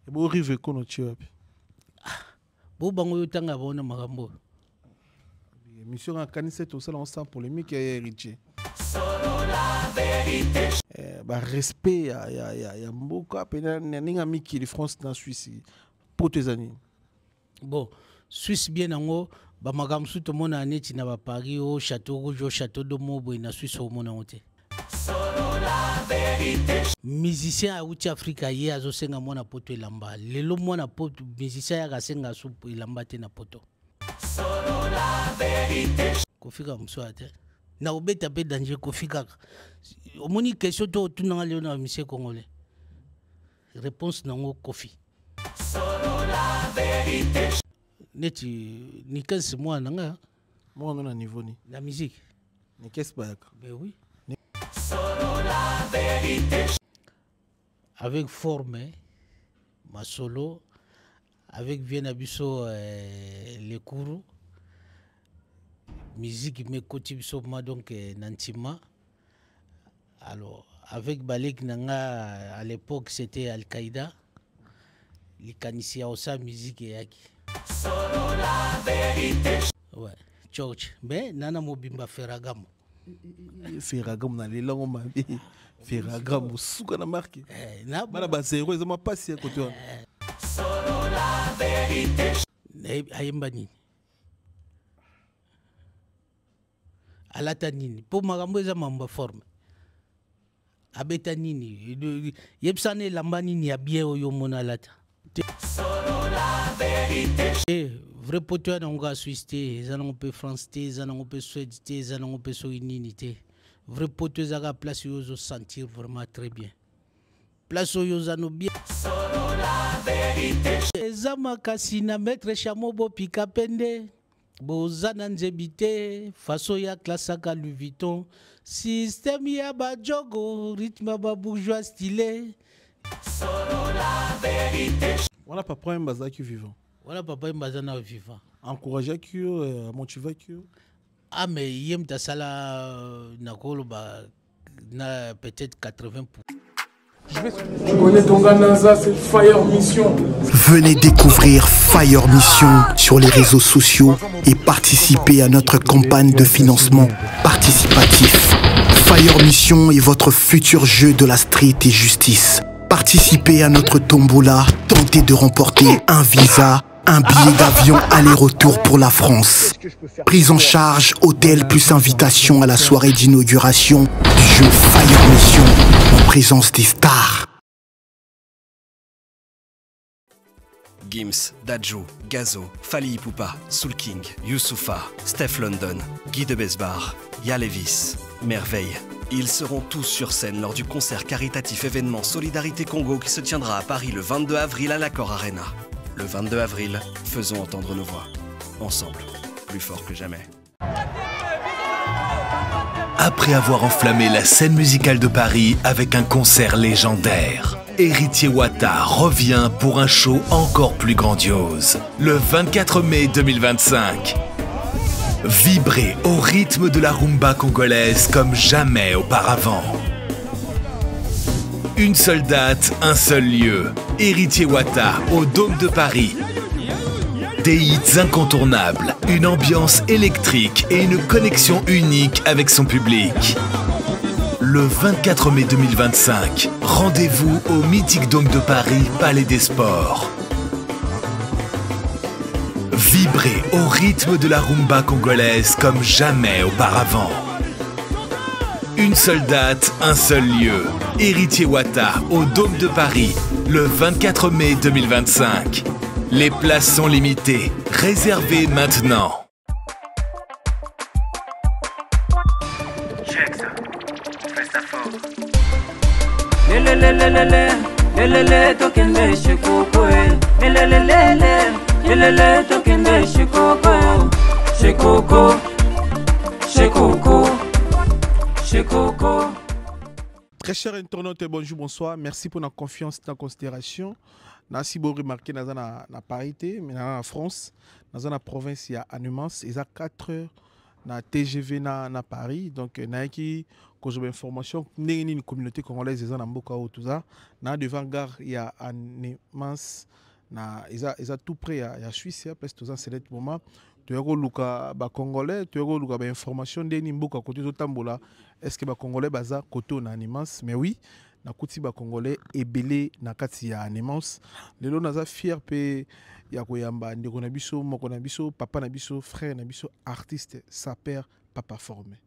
Et bon, rive kono tu Bo bango yotanga bona makambo. Mission à Canissé tout ça on sent polémique et héritier. Bah respect ya mboka pena ninga miki de France na Suisse pour tes années. Bon, Suisse bien nango ba makambo su to mona neti na ba Paris au château rouge au château de Mobo na Suisse au mona ote. Musicien a outi Afrika ye azosenga mona poto elamba. Lelo mona poto musicien ya kasenga su elamba te na poto. Kofika mswate. Na obeta pe danger kofika. Omoni question to tunanga leo na monsieur congolais. Réponse nango kofi. Neti ni 15 mois nanga. Moi on a niveau ni. La musique. Ni qu'est-ce pas? Ben oui. Avec forme, ma solo, avec Viennabiso les cours, musique me kotibiso ma donc nantima. Alors avec Balek Nanga à l'époque c'était Al-Qaïda, les Kanisia osa musique et yaki. Ouais, George, mais nana mobimba Ferragamo. Ferragamo na lelango mabe. Ferragamo suka na marque. Na bana ba zéro ils ont pas si à côté. Solo la vérité. Ayemba nini? Alata nini? Pour makambo eza mamba forme. Abeta nini? Yebsane lamba nini ya bien oyo mona alata. Solo la vérité. Vrai poteau na nga Suisse te, zanango pe France te, zanango pe Suède te, zanango pe soinini te. Vrai poteau zaga place yozo sentir vraiment très bien. Place yozano bien. Solo la vérité. Ezama kasina maître chameau pika pende. Bozana nzebite, faso ya klasaka Louis Vuitton. Système ya ba jogo, rythme ba bourgeois stylé. Solo la vérité. Voilà papa un bazaki vivant. Voilà papa un bazana vivant. Encourager que motiver que. Ah, mais yem ta sala nakolo ba na peut-être 80%. Tu connais ton Gananza, c'est Fire Mission. Venez découvrir Fire Mission sur les réseaux sociaux et participer à notre campagne de financement participatif. Fire Mission est votre futur jeu de la street et justice. Participez à notre tombola, tentez de remporter un visa, un billet d'avion aller-retour pour la France. Prise en charge, hôtel plus invitation à la soirée d'inauguration du jeu Fire Mission en présence des stars. Gims, Dadju, Gazo, Fali Ipupa, Soul King, Youssoufa, Steph London, Guy de Besbar, Yalevis, Merveille. Ils seront tous sur scène lors du concert caritatif événement Solidarité Congo qui se tiendra à Paris le 22 avril à l'Accor Arena. Le 22 avril, faisons entendre nos voix. Ensemble, plus fort que jamais. Après avoir enflammé la scène musicale de Paris avec un concert légendaire, Héritier Wata revient pour un show encore plus grandiose. Le 24 mai 2025. Vibrez au rythme de la rumba congolaise comme jamais auparavant. Une seule date, un seul lieu. Héritier Wata au Dôme de Paris. Des hits incontournables, une ambiance électrique et une connexion unique avec son public. Le 24 mai 2025, rendez-vous au mythique Dôme de Paris, Palais des Sports. Vibrez au rythme de la rumba congolaise comme jamais auparavant. Une seule date, un seul lieu. Héritier Wata au Dôme de Paris, le 24 mai 2025. Les places sont limitées. Réservez maintenant. Check ça. Fais ça fort. Très cher internaute, bonjour, bonsoir. Merci pour notre confiance et notre considération. Merci beaucoup remarqué dans la parité, mais dans la France, dans la province, il y a Annumance, il y a 4 heures na TGV na Paris donc na qui cause information une communauté congolaise en mboka o tout ça na devant gare il y a Annemasse na ils tout près ya Suisse parce que c'est le moment tu as luka ba congolais tu as luka ba information de mboka côté to tambola est-ce que ba congolais baza côté na Annemasse mais oui na kuti ba congolais ebele na kati ya Annemasse lelo naza fier pe ya koyamba ndeko na biso moko na biso papa na biso frère na biso artiste sa père papa formé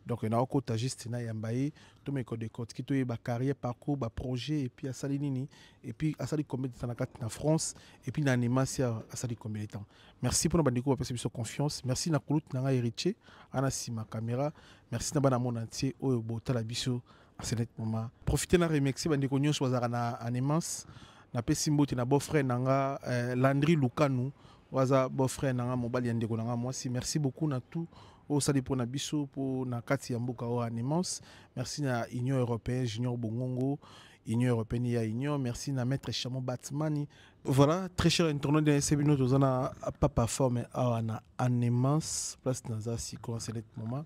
donc na okota juste na yambaye to me code code ki to ba carrière parcours ba projet et puis asali nini et puis asali combien de temps na kati na France et puis na Annemasse asali combien de temps merci pour na bandeko ba pesa biso confiance merci na kulut na héritier ana sima caméra merci na bana monde entier oyo botala biso à ce moment profiter na remercier bandeko nyonso bazaka na Annemasse na pesi mbote na beau-frère nanga Landry Lukanu waza beau-frère nanga mobali ndeko nanga mwasi merci beaucoup na tout au sali pour na biso pour na kati ya mboka o Annemasse merci na Union européenne Junior Bongongo Union européenne ya Union merci na maître Chamo Batmani voilà très cher internaute de Sebino tozana papa forme na Annemasse place naza siko à ce moment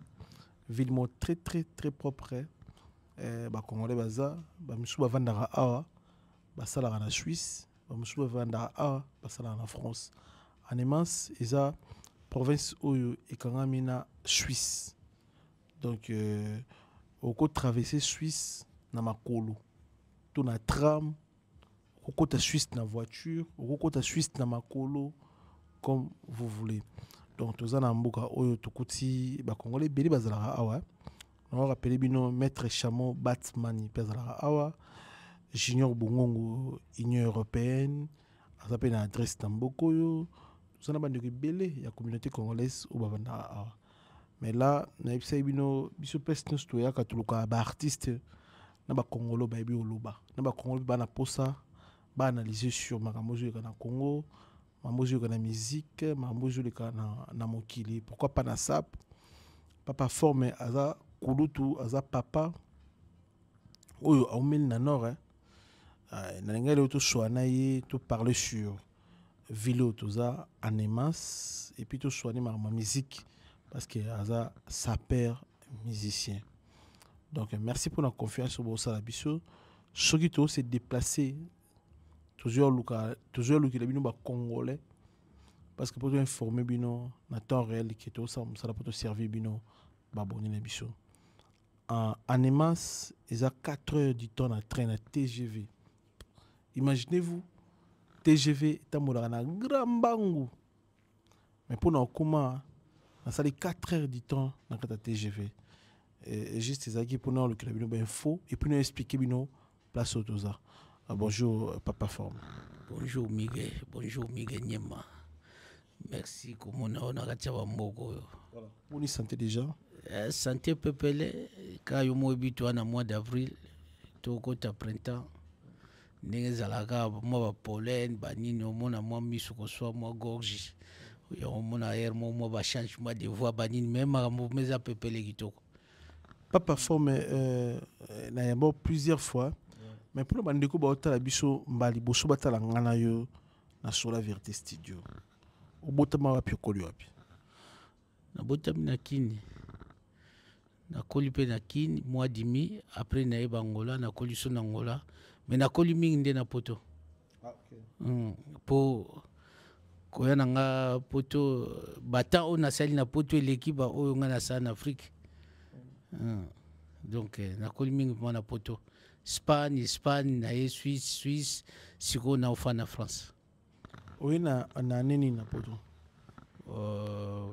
ville mo très très très propre ba congolais baza ba misu bavandaka awa basalaka na Suisse bamusu bavandaka awa basalaka na France Annemasse eza province oyo ekangami na Suisse donc oko traverser Suisse na makolo to na tram oko ta Suisse na voiture oko ta Suisse na makolo comme vous voulez donc toza na mboka oyo tokuti ba congolais beli bazalaka awa on rappelle bino maître Chamo Batmani bazalaka awa Junior Bongongo Union européenne s'appelle une adresse Tambokoyo tout ça na bandeko belé ya communauté congolaise au bavanda mais là na epsa bino biso peste nous to ya katuluka ba artiste na ba congolo ba bi oloba na ba congolo ba na posa ba analyser sur makamozo ya na Congo mamozo ya na musique mamozo ya na mokili pourquoi pas na sap papa forme aza kulutu aza papa oyo aumeli na nord na ngale to soana ye to parler sur ville toza Annemasse et puis to soigner ma musique parce que aza sa père musicien donc merci pour la confiance au bossa la biso soki to se déplacer toujours le bino ba congolais parce que pour informer bino na temps réel qui to ça pour te servir bino ba boni na biso en Annemasse ils a 4 heures du temps na train na TGV. Imaginez-vous, TGV tambola na grand bangu. Mais pour nous comment on a 4 heures du temps dans la TGV. Et juste ça qui pour nous le club bien faux et puis nous expliquer bino place au toza. Bonjour papa forme. Bonjour Miguel Nyema. Merci comme on a raté wa mboko. Voilà. On y santé déjà. Santé pepele quand yo mo bitu na mois d'avril to kota printemps. Ndenge zalaka mo ba pollen ba nini omona mo misu ko so mo gorge yo omona air mo ba changement de voix ba nini même mo meza pepele kitoko papa forme na yambo plusieurs fois mais pour le bandeko ba otala biso mbali boso batala ngana yo na Sola Vérité Studio obotama wapi okoli wapi na botami na kini na koli pe na kini mois demi après na Angola na koli so na Angola mais na koli mingi nde na poto po koya nanga poto bata o na sali na poto eleki ba oyo nga na sa na Afrique donc na koli mingi mo na poto Espagne na Suisse siko na ofa na France oyo na nini na poto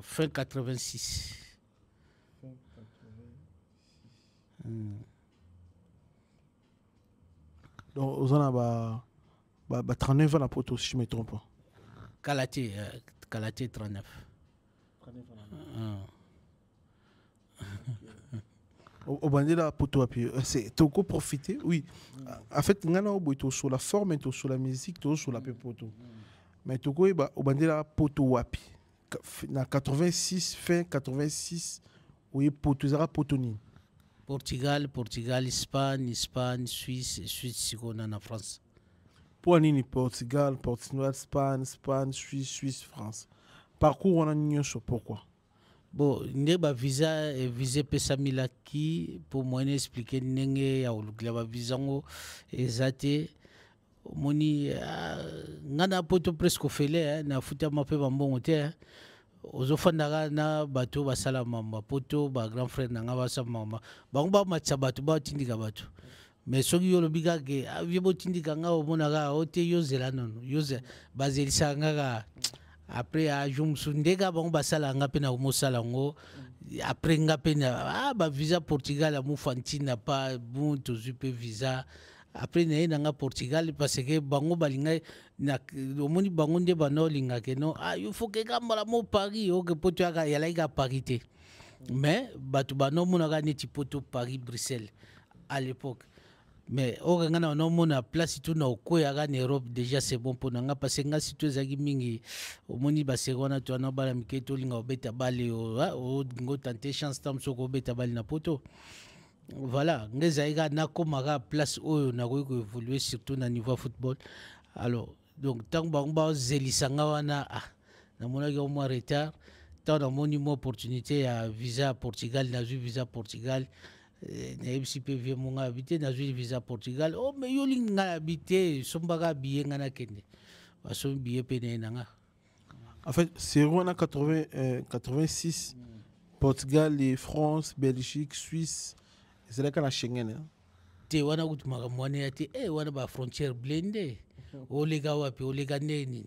fin 86 donc aux en ba 39 ans la poto si je me trompe pas. Kalaté 39. Au bandé la poto api c'est toko profiter oui en fait ngana o boito sur la forme et sur la musique to sur la poto mais toko ba au bandé la poto wapi na 86 fin 86 oui poto zara poto ni Portugal, Espagne, Suisse siko na France. Pour nini Portugal, Espagne, Suisse, France. Parcours on a nion sur pourquoi? Bon, ba visa et visa pesamilaki pour moi expliquer nenge ya olukla ba visa ngo ezate moni ngana poto presque fele na futa mape bambongo te ozofandaka na bato basala mamba poto ba grand frère na nga basa mamba bango ba matsa bato ba tindika bato mais soki yo lobi kake vie botindika nga omonaka ote yozela nono yoze bazelisa ngaka après aju mosusu ndeka bango basala nga mpe na komosala ngo après nga mpe na bavisa Portugal amufa ntina pa bu tozwi mpe visa après naye nanga Portugal parce que bango balinga omoni bango nde bana olingaka no il faut ke kambala mo Paris oke poto yalaki ka Paris te mais bato bana omonaka neti poto Paris Bruxelles à l'époque mais oke nga na omona place tout na okoyaka na Europe déjà c'est bon mpo na nga parce que nga sito ezalaki mingi omoni basere wana to wana bala mike tolinga obeta bale ngo tante chance tam soko obeta bale na poto. Voilà, ngezaiga nakomaka place oyo nakoki ko évoluer surtout na niveau football. Alors donc tant ba zelisanga wana namonaki au moins retard tant na moni mo opportunité ya visa Portugal na visa Portugal na MCP vie monga habité na visa Portugal mais yo linga habité sombaka billet ngana kende baso billet pene nanga. En fait c'est en 86 Portugal et France, Belgique, Suisse. C'est là qu'on a Schengen. Te wana kutumaka mwane ati wana ba frontière blindée. Olega wapi olega neni.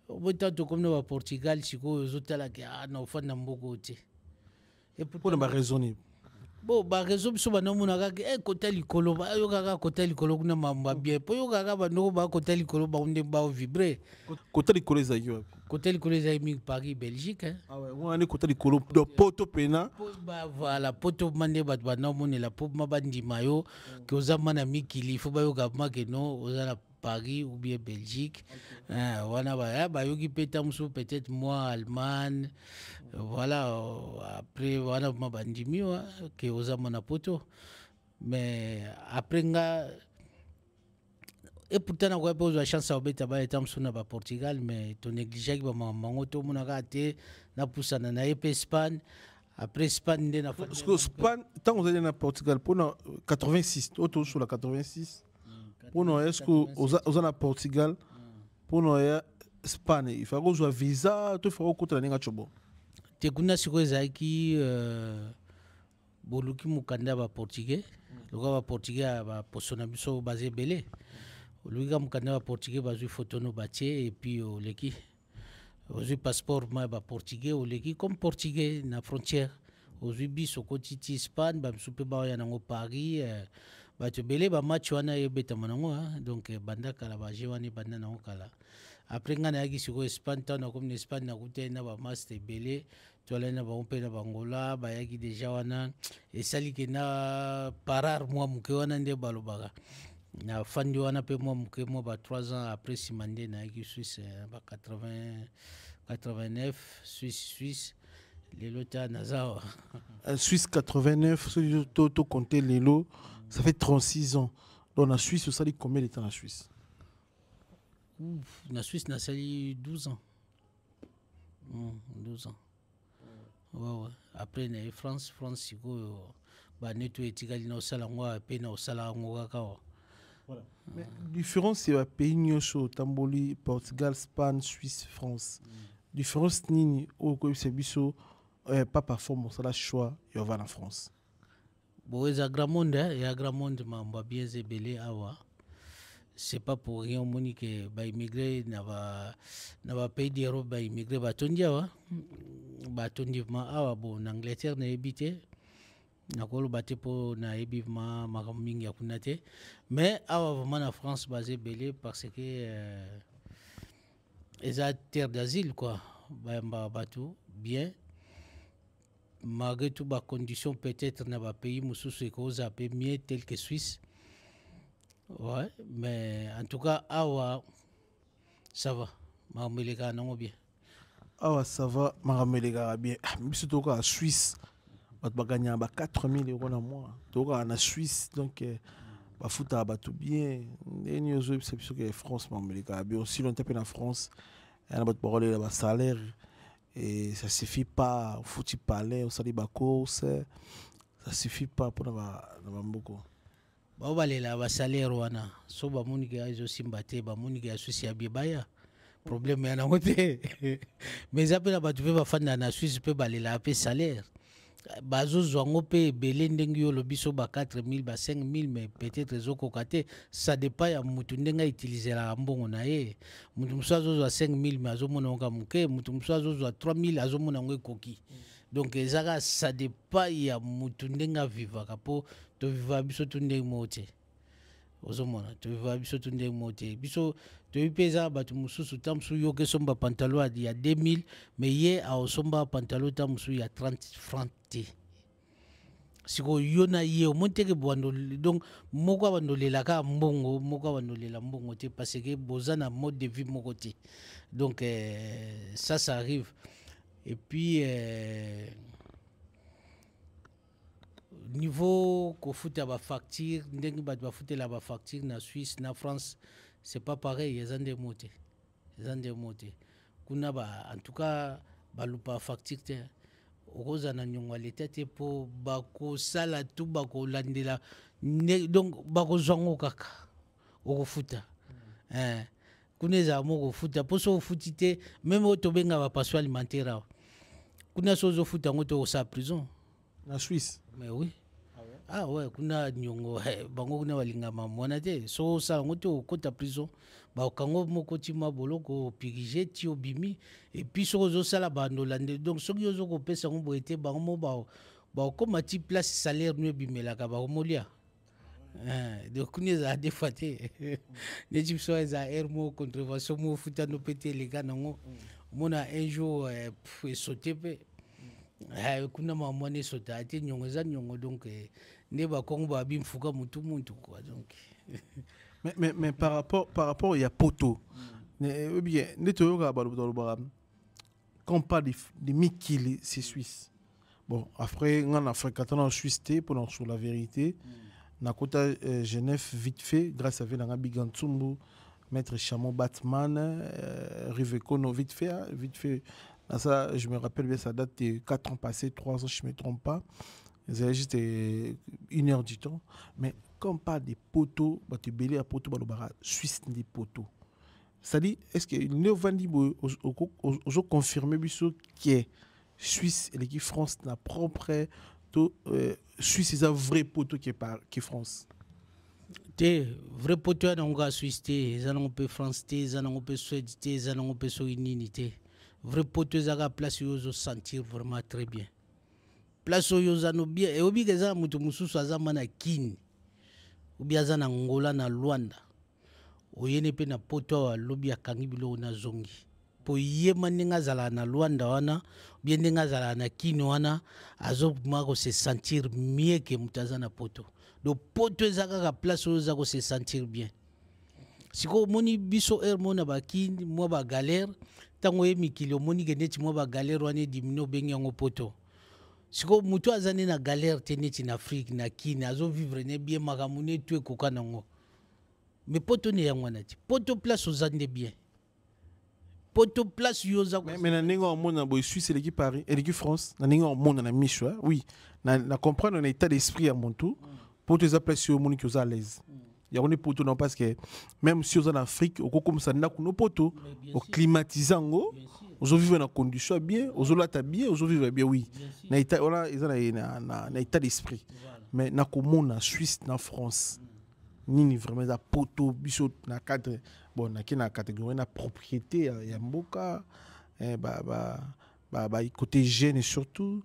Botanto comme na ba Portugal siko zotala ke na ofana mboko te. Et pour ba raisonner. Bon ba raison biso ba nomona ka kota likolo ba yo kaka kota likolo kuna mamba bien. Po yo kaka ba no ba kota likolo ba onde ba vibrer. Kota likolo za yo. Kota likolo za mi Paris Belgique hein. Ah ouais, on est kota likolo do poto pena. Ba voilà poto mande ba na moni la pop mabandi mayo que ozama na mikili fo ba yo ka make no ozala Paris ou bien Belgique. Wana ba yoki peta musu peut-être moi Allemagne. Voilà après wana mabandi wa que ozama na poto. Mais après nga et pourtant on a pas la chance à beta ba etam suna ba Portugal mais to négliger ba mango to munaka te na pusana na Espagne. Après Espagne na parce que Espagne tant on est na Portugal pour 86 autour sur la 86 pour nous est-ce que aux na Portugal pour nous Espagne il faut que visa tout faut que tu n'enga chobo te kuna siko ezaki boluki mukanda ba portugais loka ba portugais ba posona biso basé belé oluka mukanda ba portugais bazui photo no batie et puis oleki ozui passeport ma ba portugais oleki comme portugais na frontière ozui biso kotiti Espagne ba msupe ba ya nango Paris ba te belé ba match wana yebeta manango donc banda kala ba jewani banda nango kala. Après nga na yaki siko Espagne tana comme Espagne na kute na ba master belé tola na ba ompe na bangola ba yaki déjà wana et sali ke na parar moi muke wana nde balobaka na fandi wana pe moi muke moi ba 3 ans après simande na yaki Suisse ba 89 Suisse les lota naza Suisse 89 ce to compter les lots ça fait 36 ans donc en Suisse ça dit combien de temps en Suisse? La Suisse n'a sali 12 ans. 12 ans. Ouais. Après, na France, siko ba neto etikali na osala ngwa pe na osala ngwa kaka. Voilà. Mais différence c'est pays nyosho Tamboli, Portugal, Espagne, Suisse, France. Différence nini au ko c'est biso pas performance la choix yo va en France. Bon, ya grand monde mamba bien zebele awa. C'est pas pour rien que ba immigré na ba pays d'Europe ba immigré ba tondia ba tondi ma awa bon en Angleterre na habité na kolo baté po na ebi ma mingi ya kunate mais awa vraiment na France basé belé parce que eza terre d'asile quoi ba tout bien malgré tout ba condition peut-être na ba pays mususu ko za peu mieux tel que Suisse. Ouais, mais en tout cas, awa, ça va. Maramelega non bien. Awa, ça va. Maramelega bien. Mais surtout en Suisse, on va gagner 4 000 € dans mois. Donc en Suisse, donc, on fout à tout bien. Et nous, c'est sûr que France, Maramelega bien. Si on tape en France, on va parler de salaire. et ça suffit pas. Faut y parler, au sali course, ça suffit pas pour avoir beaucoup. Ba balela ba salaire wana so ba munike azo simbate ba munike asusi abibaya problème yana ngote mais après ba tu peux ba fanda na Suisse peut balela pe salaire bazo zwango pe belé ndengi yo lobiso ba 4000 ba 5000 mais peut-être zoko kate ça dépend ya mutu ndenga utiliser la mbongo na ye mutu musazo zo 5000 mais azo mona nga muke mutu musazo zo 3000 azo mona ngo koki donc ezaka ça dépend ya mutu ndenga vivaka po to viva biso tunde mote ozomona to viva biso tunde mote biso to ipeza batu mususu tamsu yo ke somba pantalon ya 2000 mais ye a somba pantalon tamsu ya 30 francs te siko yo na ye o monteke bwando donc moko bandolela ka mbongo moko bandolela mbongo te parce que bozana mode de vie moko te donc ça arrive et puis niveau ko futa ba facture ndengi ba futa la ba facture na Suisse na France c'est pas pareil ezande mote kuna ba en tout cas ba lupa facture te okoza na nyongwa leta te po ba ko sala tout ba ko landela donc ba ko zongo kaka oko futa kuneza moko futa po so futi te même oto benga ba passo alimentaire kuna so zo futa ngoto sa prison na Suisse. Mais oui. Ah ouais, kuna nyongo bango kuna walinga mamona te so sa ngoto kota prison ba kango moko tima boloko pirige ti obimi et puis so zo sala bando lande donc so yo zo ko pesa ngombo ete bango mo ba ko mati place salaire no bimela ka ba molia donc kuna za defate ne ti so za ermo contravention mo futa no pété les gars nango mona un jour sauter pe kuna mamone sota ati nyongo za nyongo donc ne ba kongo ba bimfuka mutu quoi donc mais par rapport il y a poto bien ne to yoga ba quand on parle de Mikili c'est Suisse bon après en Afrique en Suisse té pour sur la vérité na kota Genève vite fait grâce à Venanga Bigantsumbu maître Chamon Batman Rivekono vite fait. Ça, je me rappelle bien, ça date de 4 ans passés, 3 ans, je ne me trompe pas. C'est juste 1 heure du temps. Mais quand on parle des poteaux, tu belé à poteaux, Suisse des poteaux. C'est-à-dire, est-ce que nous avons confirmé que Suisse et l'équipe France n'a propre Suisse, c'est un vrai poteau qui est France. Te vrai poteau dans Suisse, ils ont peu France, ils ont peu Suède, ils ont peu Soinité. Vrai poteau zaga place yozo sentir vraiment très bien place yozo no bien et obi keza mutu mususu azama na kini obi azana ngola na Luanda oyene pe na poto lobi akangi bilo na zongi po yema ninga zala na Luanda wana bien ninga zala na kini wana azo mako se sentir mieux que mutazana poto do poto zaga ka place yozo ko se sentir bien siko moni biso mona bakini mo ba galère tango Mikili moni geneti mo ba galère wane dimino bengi yango poto siko mutu azane na galère teneti na Afrique na kini azo vivre ne bien makamune tu koka nango mais poto ne yango nati poto place ozande bien poto place yoza mais na ninga mona boy Suisse l'équipe Paris et l'équipe France na ninga mona na micho oui na comprendre un état d'esprit à mon tour poto za place yo moni ki oza à l'aise. Il y a un poteau non parce que même si on est en Afrique, on comme ça n'a qu'un poteau, on climatise en haut, on vit dans conditions bien, on l'a bien, on vit bien oui. Na état voilà, ils ont na état d'esprit. Mais na comme na Suisse, na France, ni vraiment da poteau biso na cadre bon na kina catégorie na propriété ya mboka côté gêne et surtout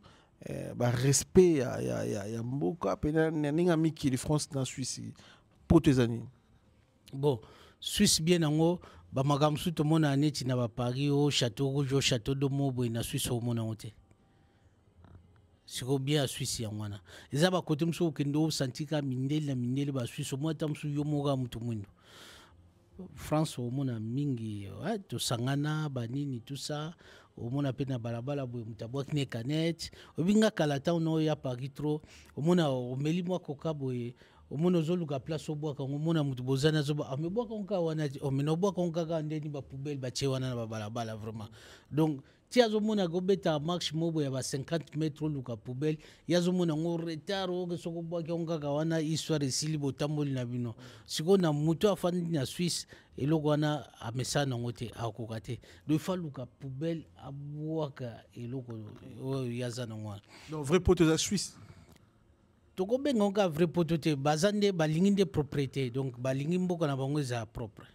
respect ya mboka pena ninga miki de France na Suisse. Bon, Suisse bien nango ba makamsu to mona aneti na ba Paris au château rouge au château de Mobo na Suisse au mona ote. Siko bien Suisse ya mwana. Eza ba kote mso kendo santika mindele ba Suisse mo tamsu yo moga mutu mwindo. France au mona mingi to sangana banini tout ça au mona pena balabala boy mutabwa kine canet obinga kalata no ya Paris trop au mona o meli mwa koka boy omona zoluka place obwaka omona mutu bozana zoba amebwaka onka wana omena obwaka onka ka ndeni ba poubelle ba che wana na balabala vraiment donc ti azomona gobeta marche mobo ya ba 50 mètres luka poubelle yazomona ngo retard oke soko bwaki ongaka wana histoire esili botamboli na bino siko na mutu afandi na Suisse eloko wana amesa nango te akoka te do fa luka poubelle abwaka eloko oyo yaza nango wana donc vrai pote za Suisse tokobenga onka vrai poto te baza nde balingi nde propriété donc balingi mboka na bango eza propre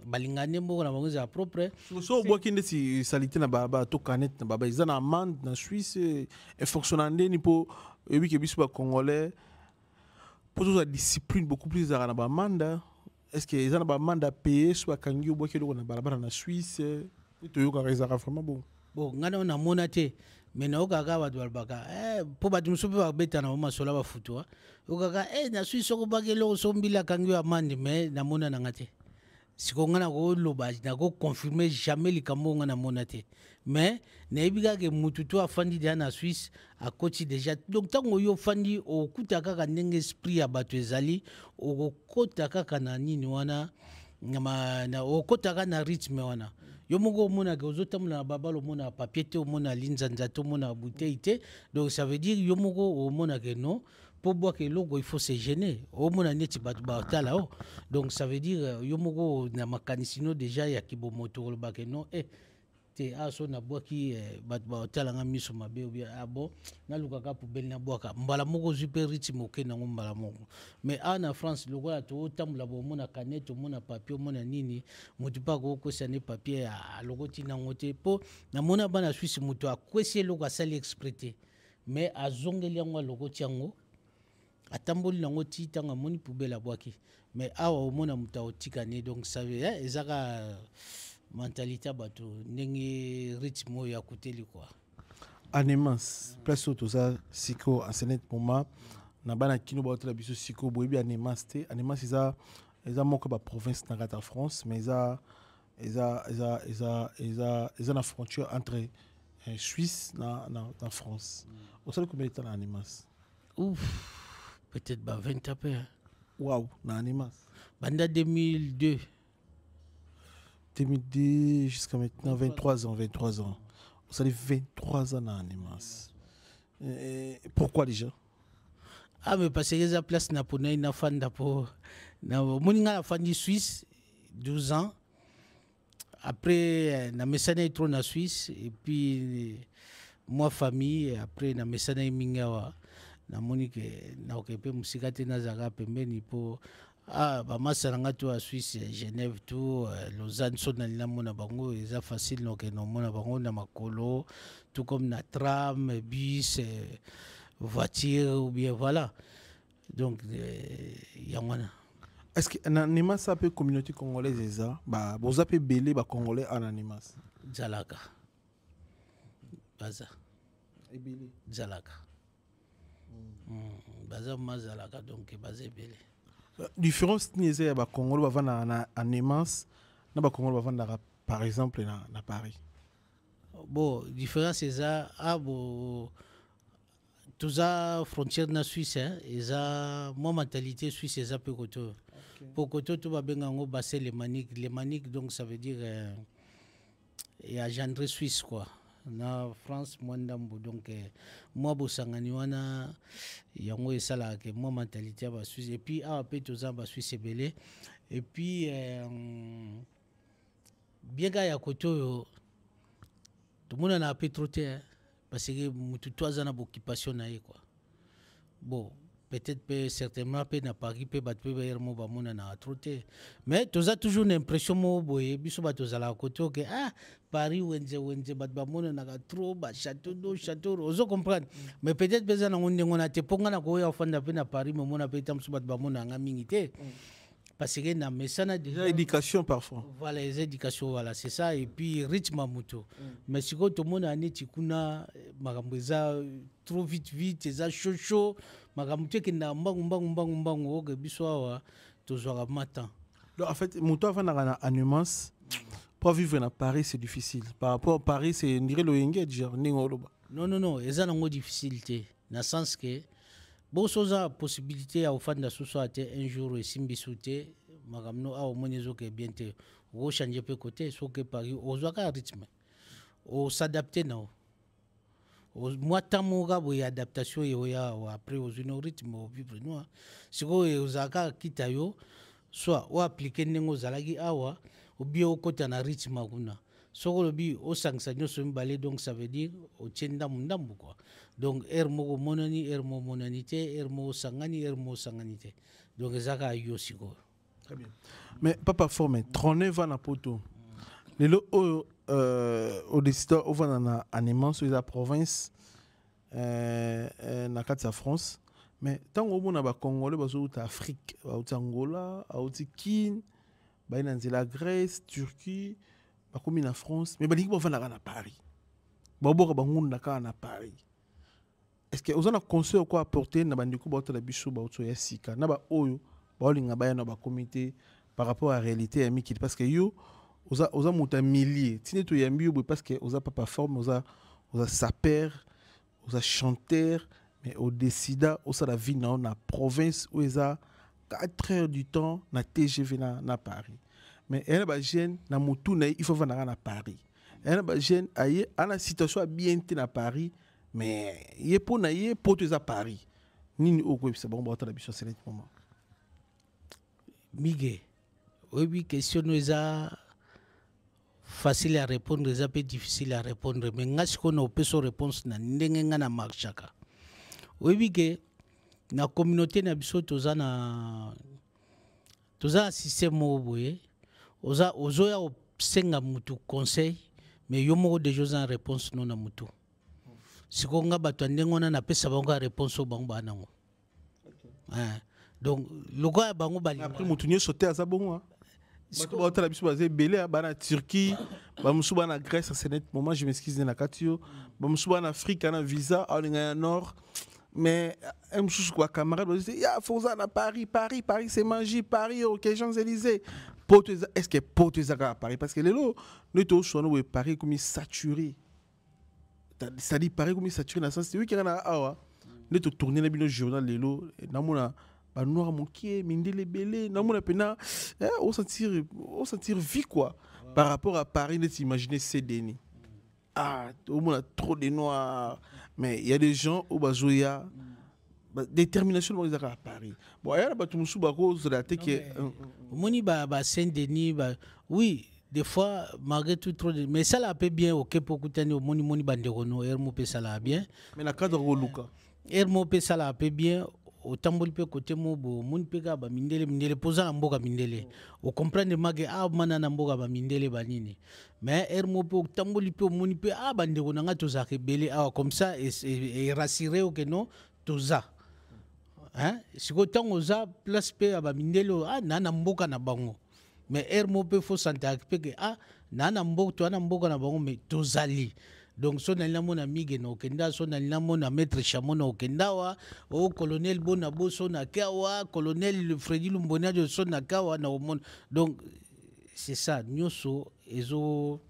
balingane mboka na bango eza propre so obwaki ndeti salité na bato canette na baba eza na amende na Suisse efonctionne ndeni mpo oyebi ke biso bacongolais mpo tozwa discipline beaucoup plus ezalaka na bamanda est-ce que eza na bamanda paye so bakangi obwaki eloko na balabala na Suisse toyokaka ezalaka vraiment bon ngana namona te mais naokaka bato balobaka mpo bato mosusu mpe babeta na bamasolo bafutu okaka na Suisse okobaki eloko so mbila akangi yo amande mais namona nanga te siko nga nakoloba nakoconfirme jamais likambo nga namona te mais nayebi kaka mutu to afandi deja na Suisse akoti déjà donc ntango yo ofandi okuta kaka ndenge esprit ya bato ezali okokota kaka na nini wana okota kaka na rythme wana yo moko omonaka ozotambola na babala omona papier te omona linzanza te omona bouteille te donc ça veut dire yo moko omonaka non pour boire que l'eau il faut se gêner au moins neti batu batala donc ça veut dire yo moko na makanisino déjà ya kibo moto le bake non te aso na bois ki batu batala nga miso mabe ou bien bon na lukaka poubelle na boaka mbala moko super rich moke na mbala moko mais en France le gars to tambula bo mona canette mona papier mona nini mutu pa ko sane papier a logoti na ngote po na mona bana Suisse mutu a kwesi loka sali exprès mais azongeli yango logoti yango atamboli nango ti tanga moni poubelle abwaki mais awa omona muta otikane donc ça veut ezaka mentalité bato ndenge rythme ya kuteli quoi Anemas place auto ça siko enseignement moment na bana kino ba otela biso siko boyebi Anemas te Anemas eza moko ba province na kata France mais eza na frontière entre Suisse na France au sein combien de temps Anemas ouf peut-être 20 ans. Waouh, na Anemas. Banda 2002 jusqu'à maintenant 23 ans. Vous avez 23 ans na Anemas. Pourquoi déjà? Ah mais parce que les place na pona na fanda po na moninga la fandi Suisse 12 ans. Après na mesana trop na Suisse et puis moi famille après na mesana mingawa na monique na okepe musika te na zaka pembeni po bamasala to à Suisse Genève tout Lausanne so na lina mona bango eza facile no ke no mona bango na makolo tout comme na tram bus voiture ou bien voilà donc yangwana est-ce que na Anemas ça peut communauté congolaise eza ba boza pe belé ba congolais en Anemas zalaka baza ebele zalaka baza mazalaka donc baza ebele différence ni eza ba congolais bavanda na Anemas na ba congolais bavanda par exemple na Paris bon différence eza bo toza frontière na Suisse eza moi mentalité suisse eza pe koto pour koto to babenga ngo basé les maniques donc ça veut dire et à gendre suisse quoi na France mwandambo donc moi bosangani wana yango esala que moi mentalité ba Suisse et puis pe toza ba Suisse belé et puis bien ga ya koto tout le monde a peu trop terre parce que mutu toza na occupation na ye quoi bon peut-être certainement pe na Paris pe bat pe mo ba mona na trop terre mais toza toujours l'impression mo boye biso ba toza la koto que Paris wenze bat ba mona na trop ba château d'eau château ozo comprendre mais peut-être besoin na ngonde ngona te ponga na ko ya fanda pe na Paris mo mona pe tam bat ba mona nga mingi te parce que na mesana déjà éducation parfois voilà les éducations voilà c'est ça et puis rythme moto mais si tout le monde a né tikuna makambo za trop vite za chaud makambo te kenda mbangu ke biswa to zwa matin donc en fait moto avant na Anemas pour vivre na Paris c'est difficile par rapport à Paris c'est on dirait le engage genre ningoloba non eza nango difficulté na sens que bon soza possibilité à ofanda société un jour simbi souté magamno a omonezo ke bien te o changer pe côté so que Paris ozwaka rythme on s'adapter non. Moi tant mon gars il y a adaptation et après aux une rythme au vivre nous. Si vous avez kita yo soit ou appliquer nengo zalagi awa ou bien au côté na rythme kuna. So le bi au sanctionner sur balai donc ça veut dire au tienda mundambu quoi. Donc ermo monani ermo monanité ermo sanganité. Donc zaka yo siko. Très bien. Mais papa formé 39 va na poto. Les lots au décideur au va na animant sur la province na kati ya France. Mais tant au monde ba congolais ba zo Afrique, ba Angola, ba Kin, ba na Grèce, Turquie, ba komi na France, mais ba lingi ba va na Paris. Ba boka ba ngunda ka na Paris. Est-ce que vous avez un conseil quoi apporter na bandiko ba la biso ba ya sika na ba oyo ba linga ba na ba comité par rapport à la réalité ya miki parce que yo oza muta millier tine to yambi parce que oza pas forme oza sapeur oza chanteur mais au décida oza la vie na province où oza 4 heures du temps na TGV na Paris mais elle ba jeune na mutu na il faut venir na Paris elle ba jeune aye ana situation bien na Paris mais il pour na ye pour à Paris ni au quoi c'est bon ba ta biso c'est moment Miguel oui question nous a facile à répondre, c'est un peu difficile à répondre. Mais si on a une réponse, na n'enga na marchaka. Oui, que na communauté na biso toza système oboye, oza ya senga mutu conseil, mais yo moko de choses en réponse non na mutu. Si on a bato ndengona na pesa bango réponse au bango banango. Donc le gars bango bali. Après mutu nyo sauter à ça bon. Bato ba tala biso bazé belé ba Turquie, ba musu ba na Grèce, c'est net moment je m'excuse na katio, ba musu ba na Afrique na visa au nord. Mais un musu quoi camarade dit ya faut ça na Paris c'est magie Paris OK Champs-Élysées. Est-ce que porte à Paris parce que les lots nous to sono Paris comme saturé. Ça dit Paris comme saturé dans sens oui qui na awa. Nous to tourner na bino journal les lots na mona ba noir mokié mindele belé na mona pena on sentir vie quoi par rapport à Paris ne t'imaginer CDN au monde a trop de noirs mais il y a des gens au bazoya détermination à Paris bon il y a ba tout musu ba cause la te que moni ba Saint-Denis oui des fois malgré tout trop mais ça la peut bien OK pour kutani au moni banderono ermo pe ça la bien mais la cadre Luka ermo pe ça la peut bien au tamboli pe côté mobo mun peka ba mindele poza na mboka mindele o comprendre mage mana na mboka ba mindele banini mais ermo pe o tamboli pe mun pe bandeko na ngato za rebele comme ça et rassurer que non toza hein siko tango za place pe ba mindele na mboka na bango mais ermo pe faut sentir que na mboka na bango mais tozali. Donc son alimona mige no kenda son alimona maître chamona okendawa o colonel bona boso na kawa colonel Freddy Lumbonia de son na kawa na omon donc c'est ça nyoso ezo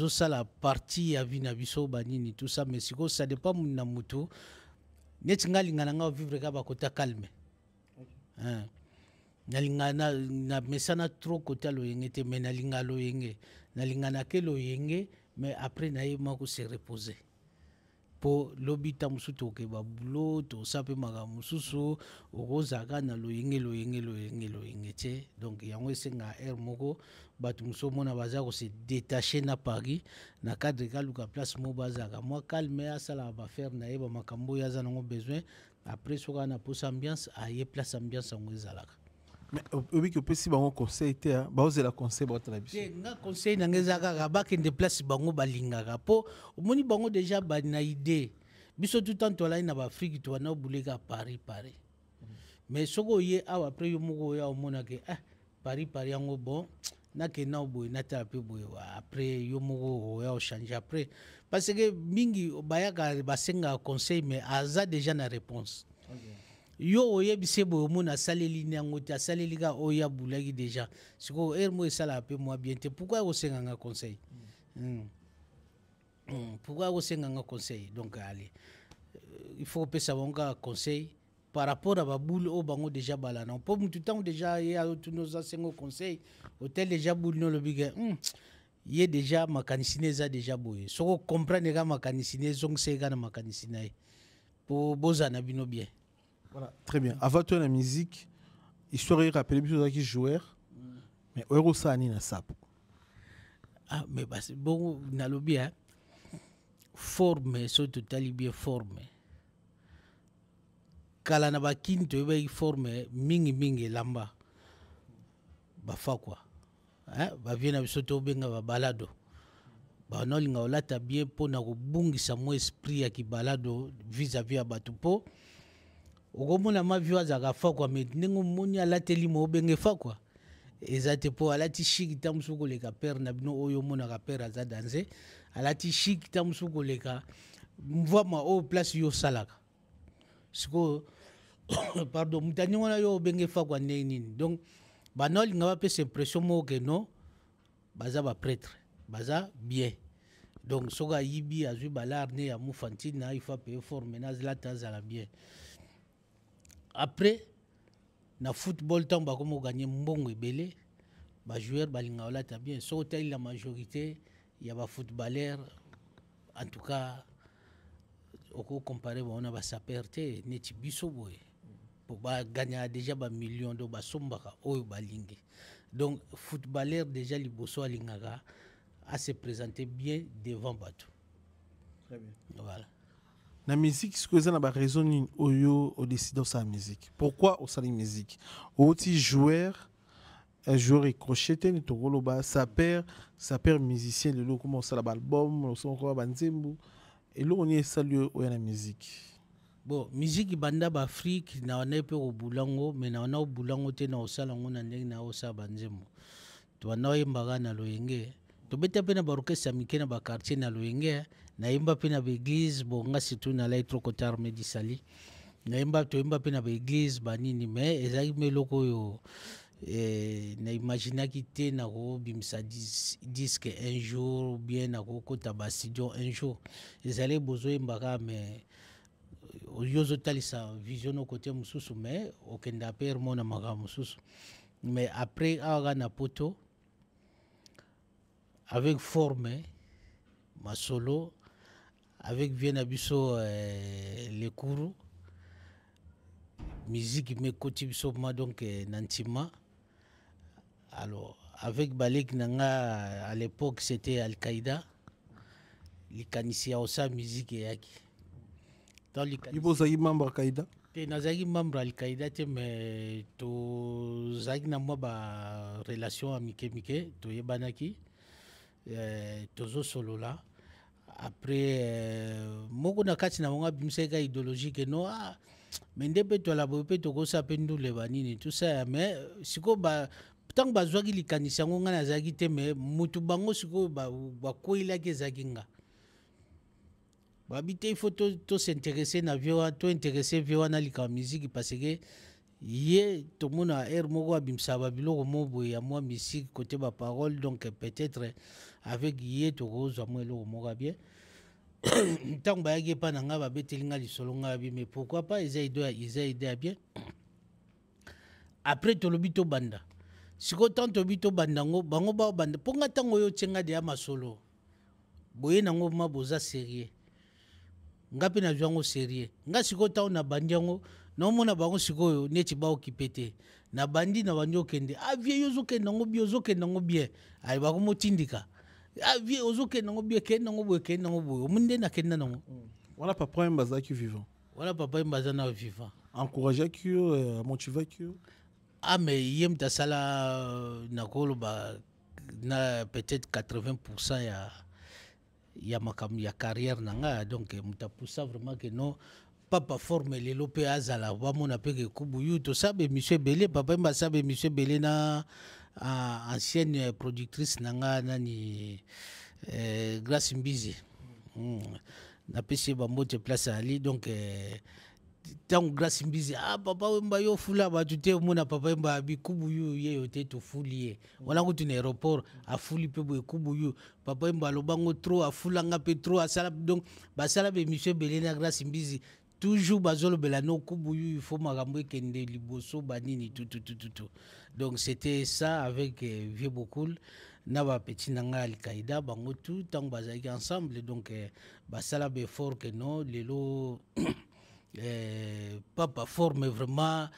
ça la partie à vinabiso banini tout ça mais siko ça dépend na mutu netingali ngana vivre ka ba kota calme hein nalingana na mesana trop kota lo yengete mais nalingalo yenge nalingana ke lo yenge mais après naye mako se reposer pour lobita musuto ke ba boulot to sape maga mususu okozaka na lo yenge te donc yango esenga air moko batu muso mona baza ko se détacher na Paris na cadre ka luka place mo bazaka moi calme à ça la va faire na yeba makambo ya za nango besoin après soka na posa ambiance aye place ambiance ngo ezalaka. Mais oui que peut si bango conseil était ba oser la conseil ba tala biso nga conseil na ngezaka ba ke de place bango balingaka po omoni bango déjà ba na idée biso tout temps to la na ba Afrique to na buleka Paris mais soko ye awa après yo moko ya omona ke Paris yango bon na ke na boy na ta pe boy après yo moko ya changer après parce que mingi bayaka basenga conseil mais aza déjà na réponse. Yo oyebise bo mona saleli nyango ta saleli ga oya bulagi déjà siko ermo sala pe moi bien te pourquoi o senga conseil pourquoi o senga conseil donc allez il faut que ça bonga conseil par rapport à baboule au bango déjà balana pour tout temps déjà ya tous nos anciens conseils hôtel déjà boule no le biga il est déjà mécanicien ça déjà boy so ko comprendre ga mécanicien donc c'est ga mécanicien pour bozana bino bien. Voilà, très bien. Avant toi la musique, histoire de rappeler plutôt qui joueur. Mais euro ça ni na sapo. Ah mais bah c'est bon na lo bien. Forme so totali bien formé. Kala na ba kinto be forme mingi lamba. Ba fa quoi. Ba viena bisoto benga ba balado. Ba no linga olata bien pona ko bungisa mo esprit ya ki balado vis-à-vis ya batu po. Okomona ma viwa za ka fa quoi mais ningo moni alateli mo benge fa quoi. Ezate po alati shiki tamsuko le ka père na bino oyo mona ka père aza danser. Alati shiki tamsuko le ka mvoa ma o place yo salaka. Siko pardon mutani wana yo benge fa kwa nini donc banol nga ba pe impression mo que non baza ba prêtre baza bien donc soga yibi azui balar ne ya mufantina il faut payer forme na zlata za la bien après na football temps ba comme gagner mbongo ebele ba joueur balinga olata bien so taille la majorité il y a ba footballeur en tout cas oko comparer on a ba saperte neti biso boy pour gagner déjà ba millions de ba sombaka oyo balingi donc footballeur déjà liboso alingaka à se présenter bien devant bateau. Très bien. Voilà. La musique, ce que vous avez raison oyo au décider de sa musique. Pourquoi au sali musique? Aussi joueur, un joueur est crocheté ni to goloba sa père musicien le lo comment ça l'album, le son quoi banzembu et là on est salué au la musique. Bon, musique banda ba Afrique na on pe au bulango mais na on au bulango te na osala ngona ndenge na osa banzembu. To na yembaga na loyenge. To beta pe na orchestre mikena ba quartier na loyenge na yemba pe na ba église bonga surtout na la trop kotar medisali. Na yemba to yemba pe na ba église banini mais ezaki meloko yo na imagina ki te na ko bimsa disque un jour bien na ko kota ba studio un jour. Ezali bozo yembaga mais yozo talisa vision au côté mususu mais okenda per mona maga mususu mais après aga na poto avec forme ma solo avec viena biso les cours musique me koti biso ma donc nantima alors avec Balek nanga à l'époque c'était Al-Qaïda likanisia osa musique yaki Ibo zagi membre Al-Qaïda? Te nazagi membre Al-Qaïda te mais to zagi na moi ba relation amike to yebanaki tozo solo là après moko na kati na wanga bimseka idéologique no mais ndebe to la bope to ko sapendu le banini tout ça mais siko ba tant ba zwagi likanisa ngonga na zagi te mais mutu bango siko ba koila ke zaginga babité il faut to s'intéresser na vioa to intéresser vioa na lika musique parce que yé to mona air moko abimsa ba biloko mobo ya moi musique côté ba parole donc peut-être avec yé to roza moi lo moko bien tant ba yé pa nanga ba betelinga lisolo nga bi mais pourquoi pas ils aident bien après to lobito banda siko tanto bito bandango bango ba banda ponga tango yo tsenga de masolo boye nango maboza sérieux ngapi na zwango sérieux nga siko taw na bandiango na mona bango siko neti ba okipete na bandi na bandio kende vie yozo kende ngo bio zo kende ngo bien ay ba ko motindika vie ozo kende ngo bien kende ngo boy munde na kende ngo wala papa mbaza qui vivant wala papa mbaza na vivant encourager qui motiver qui mais yem ta sala na kolo ba na peut-être 80% ya makam ya carrière nanga donc muta poussa vraiment que non papa forme les lopé azala va mon appel kubuyu to sabe monsieur Belé papa mba sabe monsieur Belé na ancienne productrice nanga nani Grace Mbizi na pesi ba mote place ali donc tant Grace Mbizi papa mba yo fula ba tuté mona papa mba bi kubuyu ye yote to fulier wala kutu na aéroport a fuli pe bo kubuyu papa mba lo bango trop a fulanga pe trop a sala donc ba sala be monsieur Belé na Grace Mbizi toujours bazolo belano kubuyu il faut makambo kende liboso banini tout. Donc c'était ça avec Vieux Bokul na ba petit nanga Al-Qaïda bango tout tant bazaki ensemble donc basala be fort que non lelo papa forme vraiment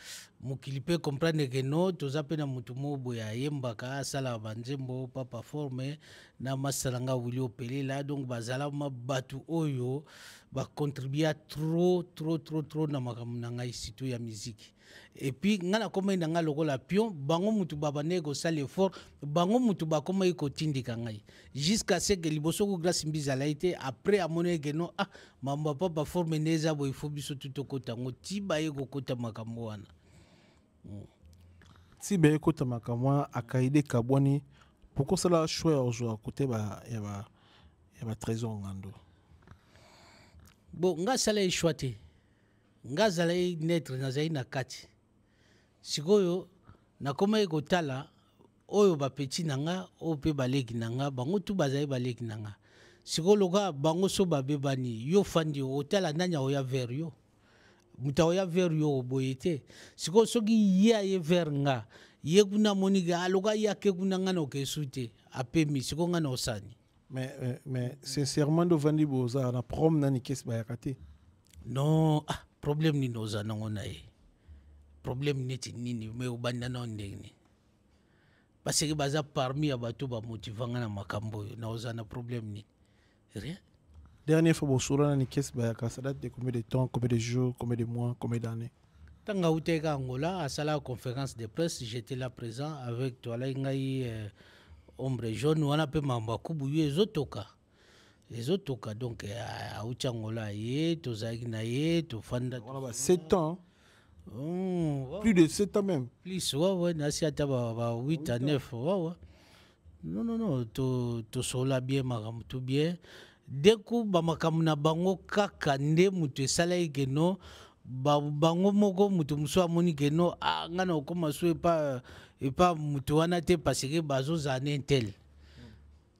mokili peut comprendre que non toza na mutu mobo ya yembaka sala banzembo papa forme na masalanga wuli opele là donc bazala mabatu oyo ba contribuer trop na makambo na ngai surtout ya musique et puis ngana koma ndanga lokola pion bango mutu baba nego sala effort bango mutu ba koma iko tindika ngai jusqu'à ce que liboso ko grâce mbizala été après amone que non mamba papa forme neza bo il faut biso tout kota ngo tiba yego kota makambo wana si be kota makambo akaide kabwani pourquoi cela choix aujourd'hui côté ba ya ba trésor ngando bon nga sala choité nga zala netre na zai na kati sikoyo nakoma ekotala oyo bapeti nanga oyo pe baleki nanga bango tu bazali baleki nanga sikoyo loka bango so babebani yo fandi otala nanya oya vers yo muta oya vers yo boye te sikoyo soki ye vers nga ye kuna moniga aloka yake kuna nga no kesute apemi sikoyo nga na osani mais sincèrement do vandi boza na prom nani kes ba yakate non problème ni noza nango na ye problème neti nini me obanda na ndenge parce que baza parmi ya bato ba motivanga na makambo na oza na problème ni rien dernière fois bosura ni kes ba yakate ça date de combien de temps, combien de jours, combien de mois, combien d'années tanga uteka Angola à la conférence de presse j'étais là présent avec toi là ngai ombre jaune wana pe mamba kubuyu ezotoka donc à Uchangola ye tozaki na ye to fanda on a 7 ans plus de 7 ans même plus ouais nasi ata ba 8 à 9 ouais non to sola bien makambo tout bien deku ba makambo na bango kaka nde mutu esala ke no bango moko mutu muso amoni ke no ngana okoma so epa mutu wana te parce que bazo zane tel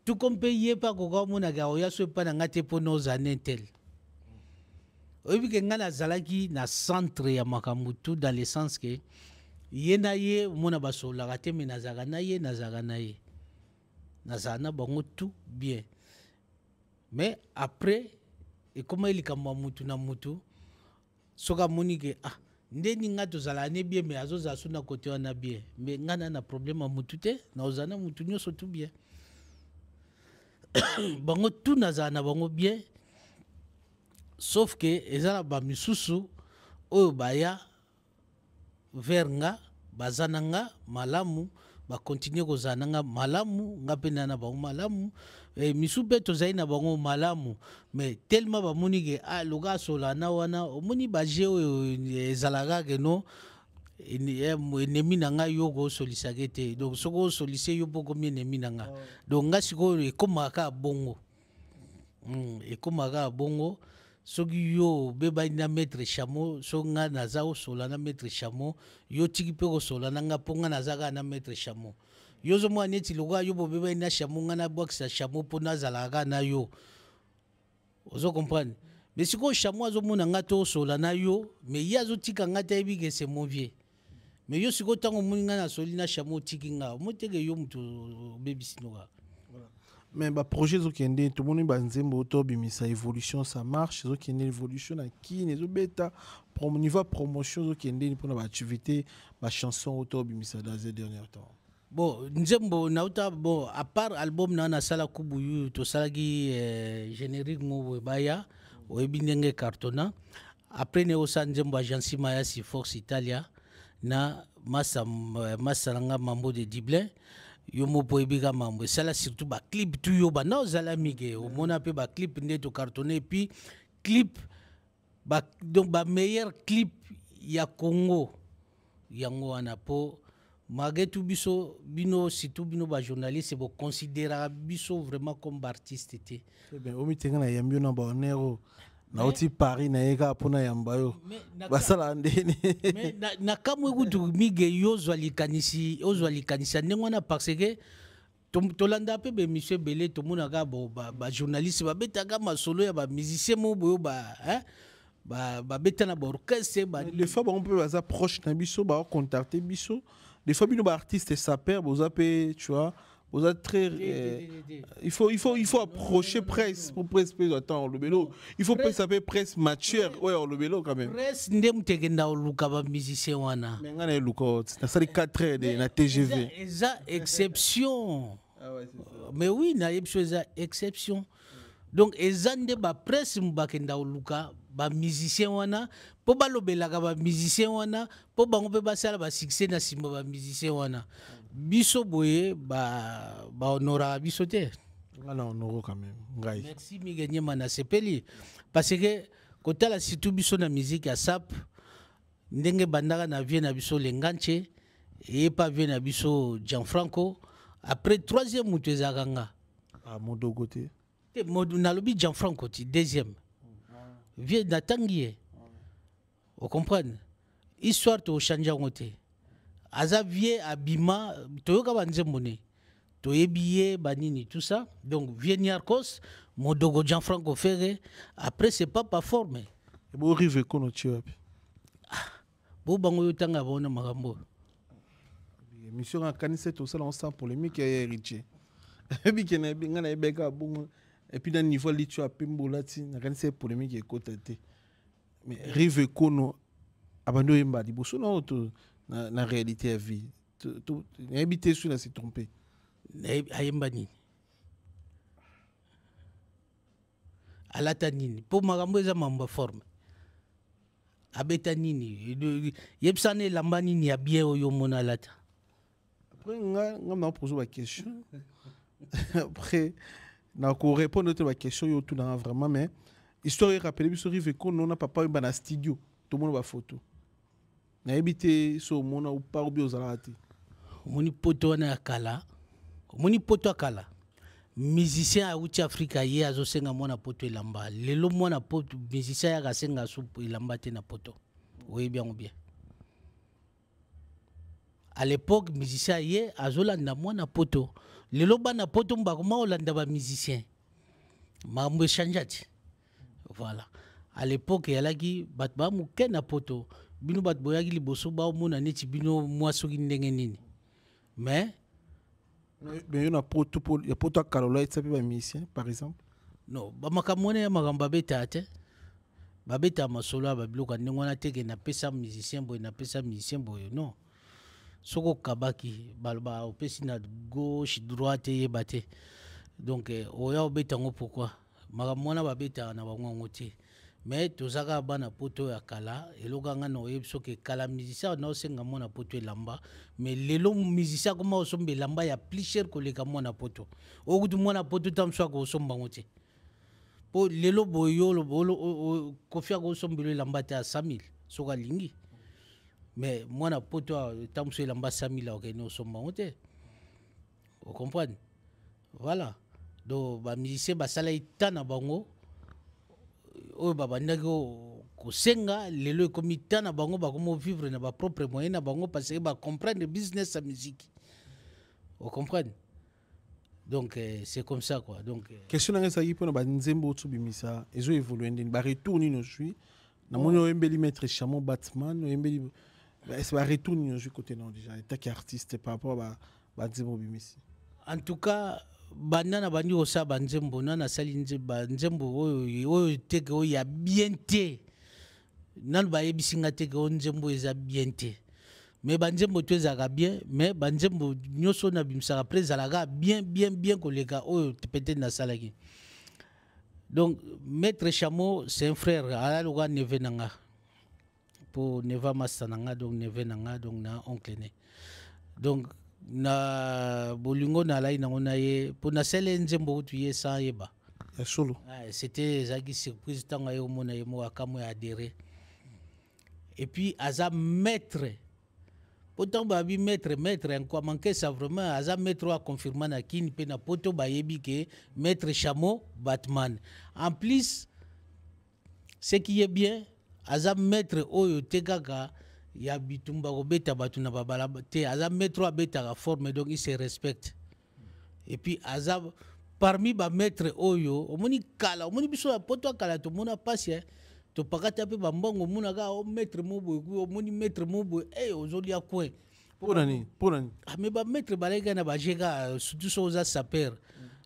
tout comme payer pas ko mona ga oya so pa na ngate po no zane tel obi ke ngana zalaki na centre ya makambo tout dans le sens que yena ye mona basola gate me na zaga na ye na zana bango tout bien mais après et comment il kama mutu na mutu soka moni ke ndeni ngato zala ne bien mais azo za suna côté wana bien mais ngana na problème a mutu te na ozana mutu nyoso tout bien bango tout na zana bango bien sauf que ezala ba misusu oyo baya vernga bazananga malamu ba continuer kozananga malamu ngapena na bango malamu misupe tozai na bango malamu mais tellement ba moni ke loga solana wana omoni ba jeo ezalaga ke no ennemi nanga yo go solisake te donc soko solise yo poko mi ennemi nanga donc nga siko ekomaka bongo ekomaka bongo soki yo beba na maître chameau so nga naza solana maître chameau yo tiki pe ko solana nga ponga nazaka na maître chameau yo zo mwa neti loga yo beba na chameau nga na boxa chameau pona zalaka na yo ozo comprendre mais siko chameau zo mona nga to solana yo mais ya zo tika nga ta ebi ke c'est mauvais mais yo siko tango muninga na solina chameau tiki nga moteke yo mutu bebi sinoga. Mais bah projet zo kende tout le monde ba nzembo to bimisa évolution ça marche zo kende évolution na ki ne zo beta niveau promotion zo kende pour na activité ba chanson auto bimisa dans ces derniers temps. Bon nzembo na uta bon à part album na sala kubuyu to salagi générique mo baya o ebinenge cartona après ne osa nzembo agence Maya si Force Italia na masanga mambo de Diblin yo mo poebiga mambo sala surtout ba clip tu yo ba na zala mige o mona pe ba clip nde to cartonné puis clip ba donc ba meilleur clip ya Congo yango wana po magetu biso bino surtout bino ba journaliste bo considérer biso vraiment comme artiste té ben o mitenga na yambio na ba onero na oti Paris na yeka pona yamba yo basala ndeni mais na kamwe kutu mige yo zwalikanisi ndengwana parce que tolanda pe be monsieur Belé to mona ga ba journaliste ba betaka masolo ya ba musicien mo boyo ba beta na orchestre les fois on peut être proche na biso ba contacter biso des fois bino ba artiste sapeur boza pe tu vois boza très il faut approcher presse pour presse peut attendre le vélo il faut pas saper presse mature ouais le vélo quand même presse ndem tegenda luka ba musicien wana mais ngana luka na sali 4 heures de na TGV eza exception mais oui na yebso eza exception donc ezande ba presse mbakenda luka ba musicien wana po balobelaka ba musicien wana po bango pe basala ba succès na simba ba musicien wana biso boye ba honora biso te ngana honoro quand même ngai merci migenye mana sepeli parce que kotala surtout biso na musique ya sap ndenge bandaka na vie na biso lenganche et pas vie na biso Gianfranco après troisième mutu ezakanga à modogo te modu nalobi Gianfranco ti deuxième vie datangie vous comprenez histoire to changer ngote aza vie abima toyoka banzembo ne toyebiye banini tout ça donc vie Niarkos modogo Gianfranco Ferré après c'est pas formé et bo rive kono tiwapi bo bango yotanga bona makambo mission en kanise to ça on sent polémique et héritier et puis que na ngana ebeka bon et puis dans le niveau li tu as pimbo là ti na kanise polémique et côté mais rive kono abando yemba di boso na auto na réalité à vie tout habité sur la s'est trompé ayemba nini alata nini po makambo eza mamba forme abeta nini yebsane lamba nini ya bien oyo mona alata après nga poser la question après na ko répondre à la question yo tout dans vraiment mais histoire rappeler biso rive ko non na papa ba na studio tout monde ba photo na habité so mona ou pas obi ozala te moni poto na kala moni poto akala musicien a uti Afrika ye azosenga mona poto elamba lelo mona poto musicien ya kasenga supu elamba te na poto oui bien ou bien à l'époque musicien ye azolanda mona poto lelo bana poto mbakoma olanda ba musicien mambo changeati voilà à l'époque yalaki bat ba muke na poto bino bat boyaki liboso ba mona neti bino mwasoki ndenge nini mais il y a poto pour il y a poto kalola et ça peut ba musicien par exemple non ba makamone ya magamba beta te babeta masolo ba bloka ndengona teke na pesa musicien boy na pesa musicien boy non soko kabaki balba opesi na gauche droite yebate donc oya obeta ngo pourquoi makamona babeta na bango ngote mais tozaka bana poto ya kala elokanga na oyebso ke kala musicien na osenga mona poto elamba mais lelo musicien koma osomba elamba ya plus cher koleka mona poto okutu mona poto tamswa ko osomba ngote po lelo boyolo bolo kofia ko osombelo elamba ta 100 000 soka lingi mais mona poto tamswa elamba 100 000 okene osomba ngote vous comprenez voilà donc ba musicien basala itana bango oyo babandaki kosenga lelo ekomi ta na bango bakomo vivre na ba propre moyen na bango parce que ba comprendre business ya musique vous comprenez donc c'est comme ça quoi donc question na ngesa yipo na ba nzembo tu bimisa ezo évoluer ndeni ba retourner no jui na moni oyembeli maître Chamon Batman oyembeli est-ce ba retourner no jui côté non déjà état qui artiste par rapport ba nzembo bimisi en tout cas banana bandi osa banzembo nana sali nzembo oyo teke oyo ya bien te nanu bayebisinga teke oyo nzembo eza bien te mais banzembo to ezalaka bien mais banzembo nyonso na bimisaka après ezalaka bien koleka oyo peut-être nasalaki donc maître Chamo c'est un frère alaloka neve nanga po neva master nanga donc neve nanga donc na oncle ne donc na bolingo na lai na ona ye pour na sele nzembo tu ye sa yeba ya solo c'était zaki surprise tanga yo mona ye mo akamo ya adhérer et puis aza maître pourtant ba bi maître encore manquer ça vraiment aza maître a confirmer na kini pe na poto ba yebi ke maître Chamo Batman en plus ce qui est bien aza maître oyo tekaka ya bitumba ko beta batu na babala te aza maître a beta la forme donc il se respecte et puis aza parmi ba maître oyo omoni kala omoni biso ya poto kala to mona passe to pakata pe bambongo munaka o maître mobo o moni maître mobo aujourd'hui à coin pour nani mais ba maître balega na ba jega surtout so za saper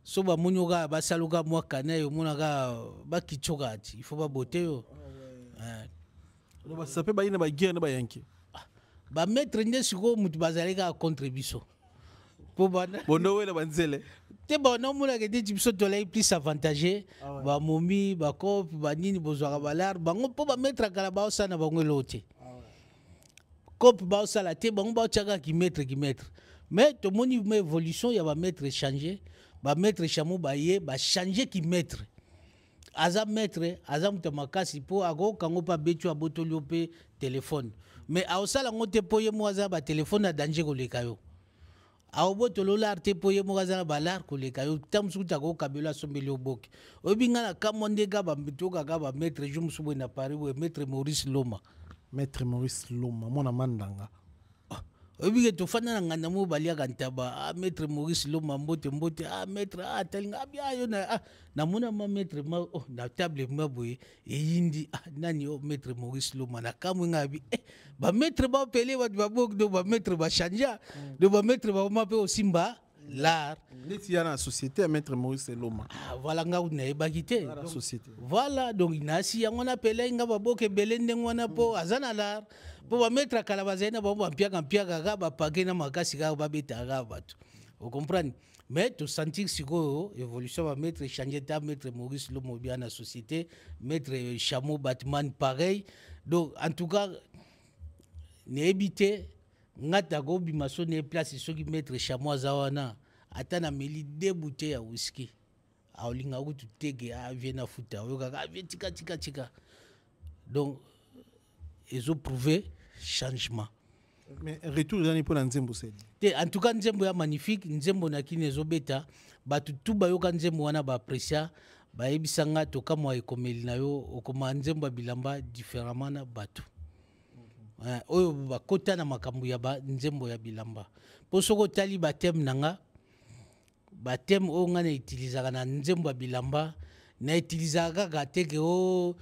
so ba munyoga ba saluga mwa kana yo munaka ba kichoga ati il faut ba boter yo ba saper ba ina ba guerre na ba yanki ba maître nde siko mutu bazalega contribution pour bana bono wela banzele te bono munaka de tipso to lay plus avantagé ba momi ba cop ba nini bozwa ba lar bango po ba maître kala ba osana bango lote cop ba osala te bango ba chaka ki maître mais to moni ma évolution ya ba maître changer ba maître chamu ba ye ba changer ki maître aza maître aza mutamakasi po ago kango pa betu abotoli pe téléphone mais a osala ngote po ye mwaza ba téléphone na danger ko lekayo a obotolo l'arte po ye mwaza na balar ko lekayo tamsu tako kabela sombeli oboki obinga na kamonde ga ba mitoka ga ba maître jumsubo na Paris we maître Maurice Loma mona mandanga obige to fana ngana mo balia kantaba maître Maurice Loma mbote maître talinga bia yo na mona ma maître ma na table ma boye yindi nani maître Maurice Loma na kamwe ngabi ba maître ba pele ba bok do ba maître ba chanja do ba maître ba ma pe osimba l'art il y a la société à maître Maurice Loma voilà nga une bakité la société voilà donc inasi on appelle nga ba boke belende ngwana po azana l'art po ba maître kala bazena ba mpiaka ga ba pagena makasi ga ba beta ga batu vous comprenez mais to sentir siko évolution ba maître changer ta maître Maurice Loma bien la société maître Chameau Batman pareil donc en tout cas ne éviter ngata go bimaso ne place soki maître Chameau zawana atana meli deux bouteilles ya whisky aolinga kutu tege viena futa oyoka tika donc ils ont prouvé changement mais retour zani pour nzembo c'est en tout cas nzembo ya magnifique nzembo na kine ezobeta batu tu bayoka nzembo wana ba apprécia ba ebisanga to kama ekomeli na yo okoma nzembo bilamba différemment na batu oyo bakota na makambo ya ba nzembo ya bilamba po soko tali ba thème nanga ba thème o ngana utilizaka na nzembo ya bilamba na utilizaka kaka teke o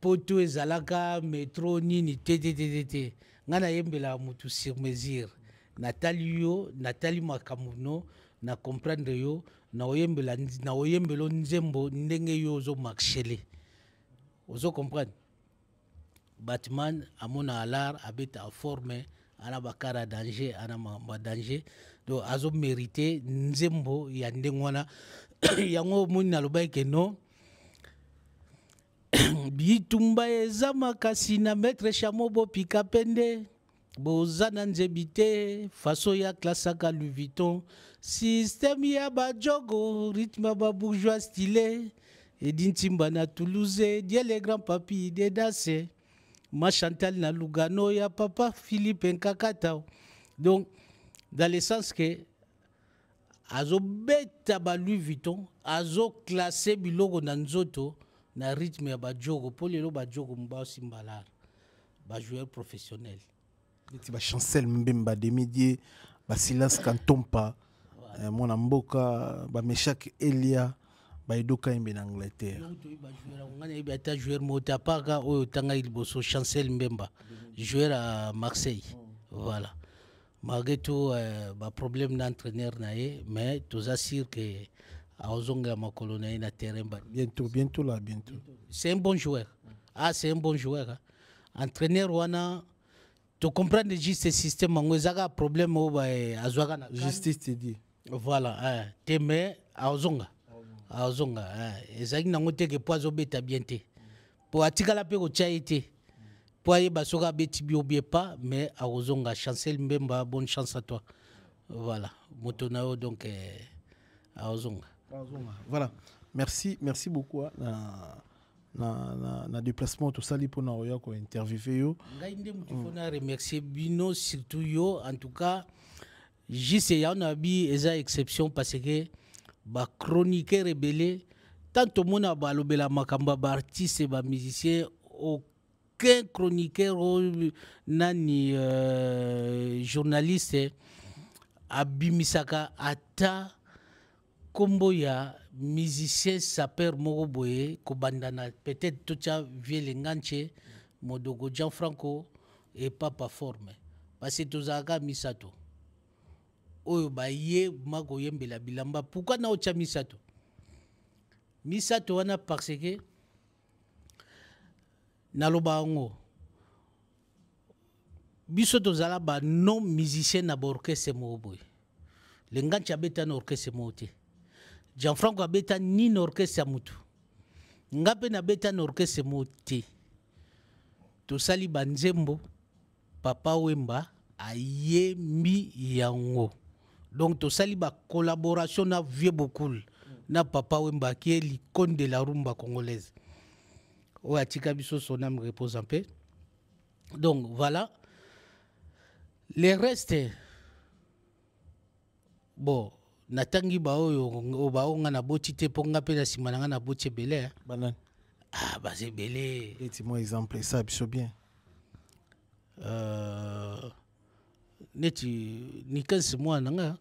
poto ezalaka métro nini te ngana yembela mutu sur mesure natali makambo no na comprendre yo na oyembelo nzembo ndenge yo ozo marchele ozo comprendre Batman amona alar abeta en forme ana bakara danger ana ma danger donc azo mérité nzembo ya ndengwana yango moni na lobaike no bitumba eza makasi na maître Chameau bopika pende bozana nzebite faso ya klasaka Louis Vuitton système ya bajogo rythme ba bourgeois stylé edintimba na Toulouse die les grands papis de danse ma Chantal na Lugano ya papa Philippe Nkakata donc dans le sens que azo beta ba Louis Vuitton azo classé biloko na nzoto na rythme ya bajogo po lelo bajogo mba simbalar ba joueur professionnel ti ba Chancel Mbemba Demidie ba Silas Kantompa mona mboka ba Meshak Elia ba Edoka imbe na Angleterre ngana ibi ata joueur mota paka oyo tanga ilboso Chancel Mbemba joueur à Marseille voilà malgré tout ba problème d'entraîneur na ye mais tous assure que aozonga makolo na na terrain bientôt là c'est un bon joueur c'est un bon joueur hein. Entraîneur wana to comprendre juste ce système ngozaka problème o ba azwaka na justice te dit voilà teme aozonga ezaki nango teke po azobeta bien te po atikala pe kotia po ayeba soki abeti bi obie pas mais aozonga Chancel Mbemba bonne chance à toi voilà moto na yo donc aozonga voilà merci beaucoup na déplacement to sali pour na oya ko interviewer yo ngai ndé mutu fona remercier bino surtout yo en tout cas juste ya na bi eza exception parce que ba chroniqueur rebelle tant mona ba lobela makamba ba artiste ba musicien aucun chroniqueur nani journaliste abimisaka ata kombo ya musicien sapeur moko boye kobandana peut-être tocha vie lenganche modogo Gianfranco et Papa Forme parce que tozaka misato oyo baye mako yembela bilamba pourquoi na ocha misato wana parce que naloba ngo biso tozala ba non musicien na orchestre moko boye lenganche abeta na orchestre moko te Gianfranco abeta ni na orchestre mutu ngape na beta na orchestre moko te tosali banzembo Papa Wemba ayembi yango donc tosali ba collaboration na vieux beaucoup na Papa Wemba qui est l'icône de la rumba congolaise o atika biso son âme repose en paix. Donc voilà les restes bon natangi ba oyo ba onga na boti te ponga pe na simana na boti belé banane ah bah c'est belé et moi exemple ça biso bien neti ni 15 mois nanga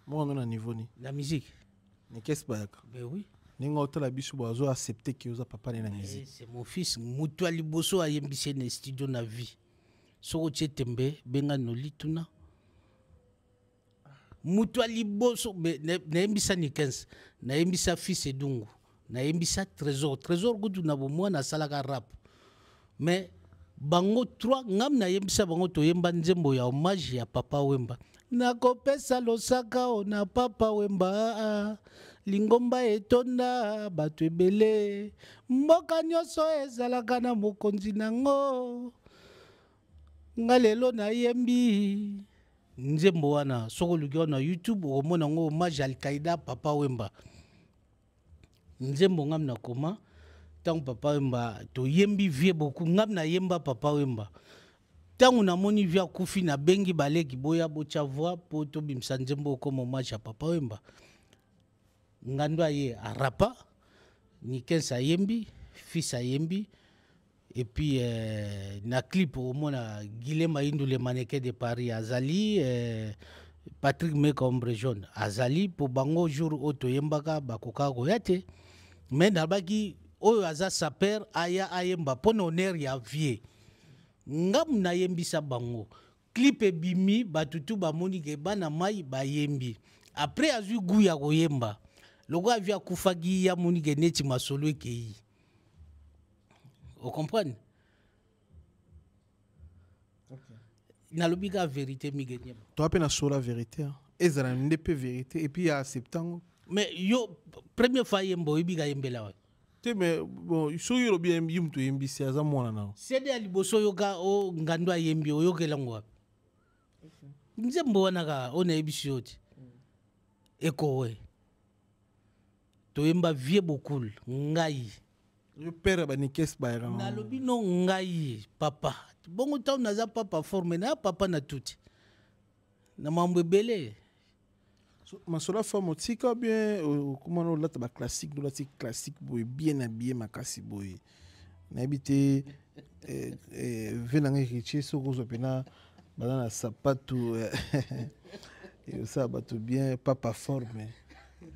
moi on a niveau ni la musique ni qu'est-ce pas ben oui ninga otala biso bazo accepter que oza papa na musique c'est mon fils mutu aliboso ayembise na studio na vie soko chetembe benga no lituna mutu aliboso na yembisa ni 15 na yembisa fils edungu na yembisa trésor gudu na bomwa na salaka rap mais bango 3 ngam na yembisa bango to yemba nzembo ya hommage ya Papa Wemba nakopesa losaka na Papa Wemba lingomba etonda bato ebele mboka nyonso ezalaka na mokonzi nango nga lelo na yembi nzembo wana soko luki na YouTube omona ngo hommage Al-Qaïda Papa Wemba nzembo ngam na koma tangu Papa Wemba to yembi vie beaucoup ngam na yemba Papa Wemba tangu na moni via kufi na bengi baleki boya bocha voix po to bimsa nzembo comme hommage à Papa Wemba ngando aye arapa ni kensa yembi fils yembi et puis na clip au mona Guilhem Indou le mannequin de Paris azali Patrick Mekombre jaune azali pour bango jour auto yembaka bakoka koyate mais nabaki oyo aza saper aya ayemba pona honneur ya vie ngam na yembisa bango clip ebimi batutu bamoni ke bana mai bayembi après azui gu ya koyemba loko avia kufagi ya moni ke neti masolo ekei vous comprenez okay. Nalobi ka vérité mi gagné toi pe na sola vérité ezala ndepe vérité et puis ya septembre mais yo première fois yembo ibiga yembela wa te mais bon so yo bien yimto yembisi aza mwana na sede ali boso yoka o ngando yembi o yokela ngwa nzembo wana ka ona ebisi yote eko we to yemba vie beaucoup ngai yo père ba ni kes ba era nalobi no ngai papa bongo taw naza papa forme na papa na tuti na mambo ebele masola femme tika bien comment on lata ba classique do lati classique boy bien habillé makasi boy na habité venanga riche so ko pena bana sapato et ça bato bien papa forme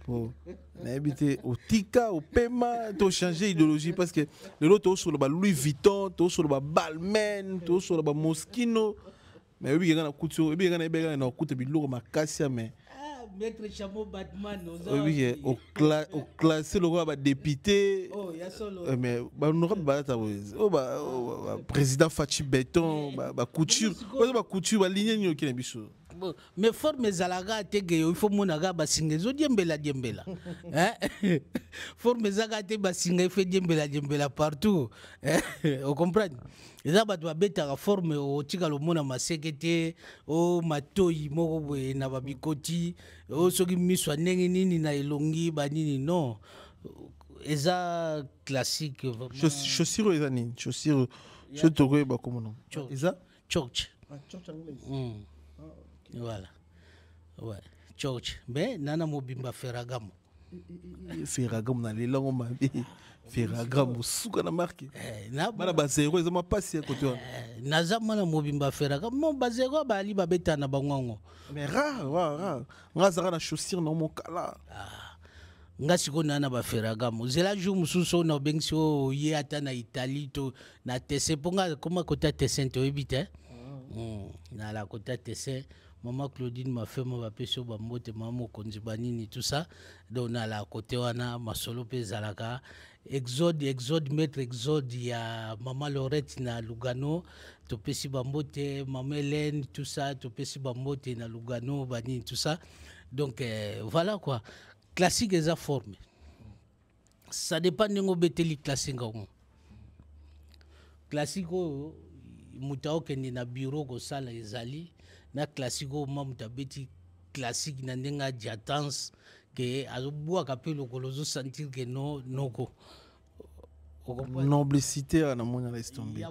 pour n'habiter au tika au paiement to changer idéologie parce que le lot sur le Louis Vuitton to sur le Balmain to sur le Moschino mais oui il y a na couture et bien il y a na couture biloko makasi mais maître chameau Batman oui au classé le roi député oh ya solo mais ba on aura ba ta président Fachi Béton ba couture ba couture ba ligne nyo ki na biso mais forme zalaga tege il faut monaga basinga zo diembela hein forme zaga te basinga fait diembela partout on comprend eza bato babeta ka forme o tika lo mona masekete o matoyi moko boye na babikoti o soki miswa ndenge nini na elongi banini non eza classique vraiment chaussure eza nini chaussure je te vois ba comment non eza church voilà ouais church mais nana mobimba Ferragamo na lelango mabe Ferragamo suka na marque bana ba zéro eza mapasi ya côté naza mana mobimba Ferragamo ba zéro ba ali ba betana bangongo mais rare ngaza na chaussure na mo kala nga siko nana baferagamo zela jour mususu na bengisi o ye ata na Italie to na tese ponga koma kota tese to ebite na la kota tese maman Claudine m'a fait mon bapesio bambote maman konzi banini tout ça donc na la côté wana masolo pe zalaka exode maître exode ya maman Laurette na Lugano to pesi bambote maman Hélène tout ça to pesi bambote na Lugano banini tout ça donc voilà quoi classique est formé. Ça dépend de nos beteli classique. Classique, mutao kendi na bureau ko sala ezali na classique mamuta beti classique na ndenga diatance que azobua kapelo kolozo sentir que noko. Noblicité na mona la estombe.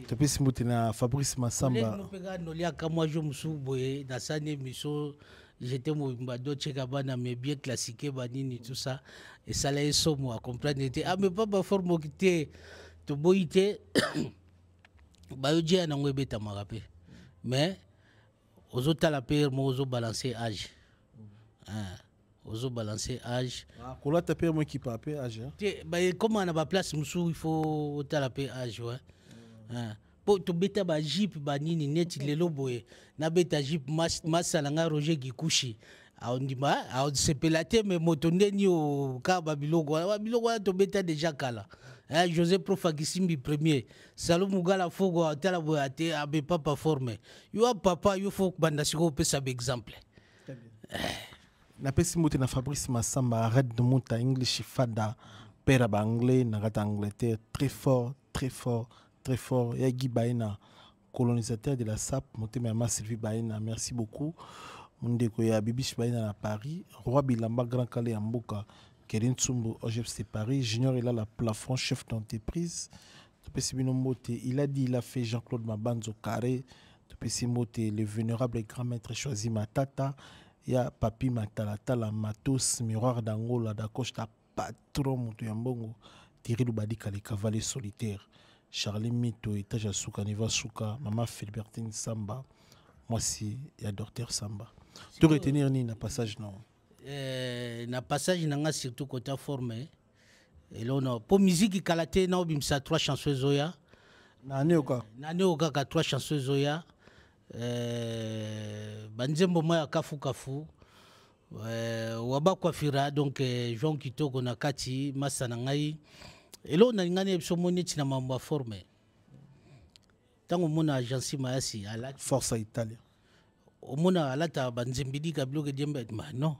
Depuis simuti na Fabrice Massamba. Le pega nolia kamwa jo musuboye na sane miso j'étais mobimba doche kabana mais bien classique banini tout ça et ça les somo à comprendre était ah mais pas ba forme qui to boité ba yo dia na ngwebeta marape mais ozota la paire mo ozo balancer âge ozo balancer âge kola ta paire mo qui pa paire âge ba comment na ba place musu il faut ta la paire âge ouais to beta ba jeep ba nini neti lelo boye na beta jeep masala nga Roger Gikushi aondima sepelate me moto ndeni o ka babiloko to beta déjà kala José Profagisimbi premier Salou Mugala fogo atala boye ate abe papa formé yo papa yo faut banda siko pesa exemple na pesi mote na Fabrice Massamba arrête de monter English fada pera ba anglais na gata Angleterre très fort très fort. Il y a Guy Baena, colonisateur de la SAP, Montema Sylvie Baena, merci beaucoup. Mondeko ya Bibish Baena à Paris, Roi Bilamba Grand Calais en Mboka, Kerin Tsumbo, OGFC Paris, Junior il a la plafond, chef d'entreprise. Il a dit, il a fait Jean-Claude Mabanzo Carré, le vénérable et grand maître choisi Matata, il y a Papi Matalata, la Matos, Miroir d'Angola, Dakosh, ta patron, Moutouambongo, Thierry Loubadika, les cavaliers solitaires. Charlie Mito, Etage Asuka, Neva Suka, Maman Philbertine Samba, moi aussi, il y a Docteur Samba. Tu retenir ni na passage non? Na passage n'a surtout côté formé. Et là, on a pour musique kalaté na obimsa 3 chansons zoya. Na neoka. Na neoka ka 3 chansons zoya. Banzembo moya kafu kafu. Wabakwa fira donc Jean Kitoko na kati masana ngai. Et là, on a une somoni qui n'a pas formé. Tant qu'on a agence Mayasi, Forza Italia. On a la banzembidi kablo que diembe non.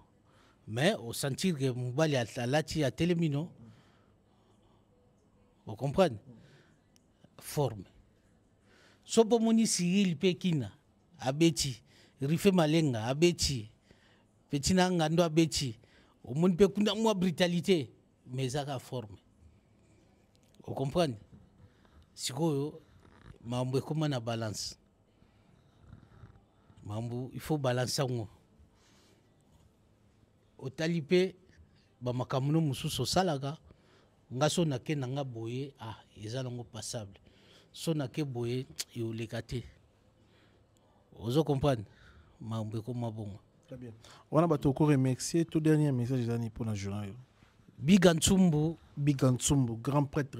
Mais au sentir que Moubali a la télémino. Vous comprenez? Formé. Sopo moni Cyril Pekina, abeti, Rife Malenga, abeti, Petina Ngando abeti. Au monde peut kuna moi brutalité, mais ça a formé. Vous comprenez? Si vous avez comment na balance, il faut balancer. Au talipé, bamakamuno mususo salaga, ngaso na ke nanga boye ezalongo passable. So na ke boye iolekate. Vous comprenez? Mambo comment bon. Très bien. On a battu encore remercier tout dernier message d'année pour la journée. Bigantsumbu, grand prêtre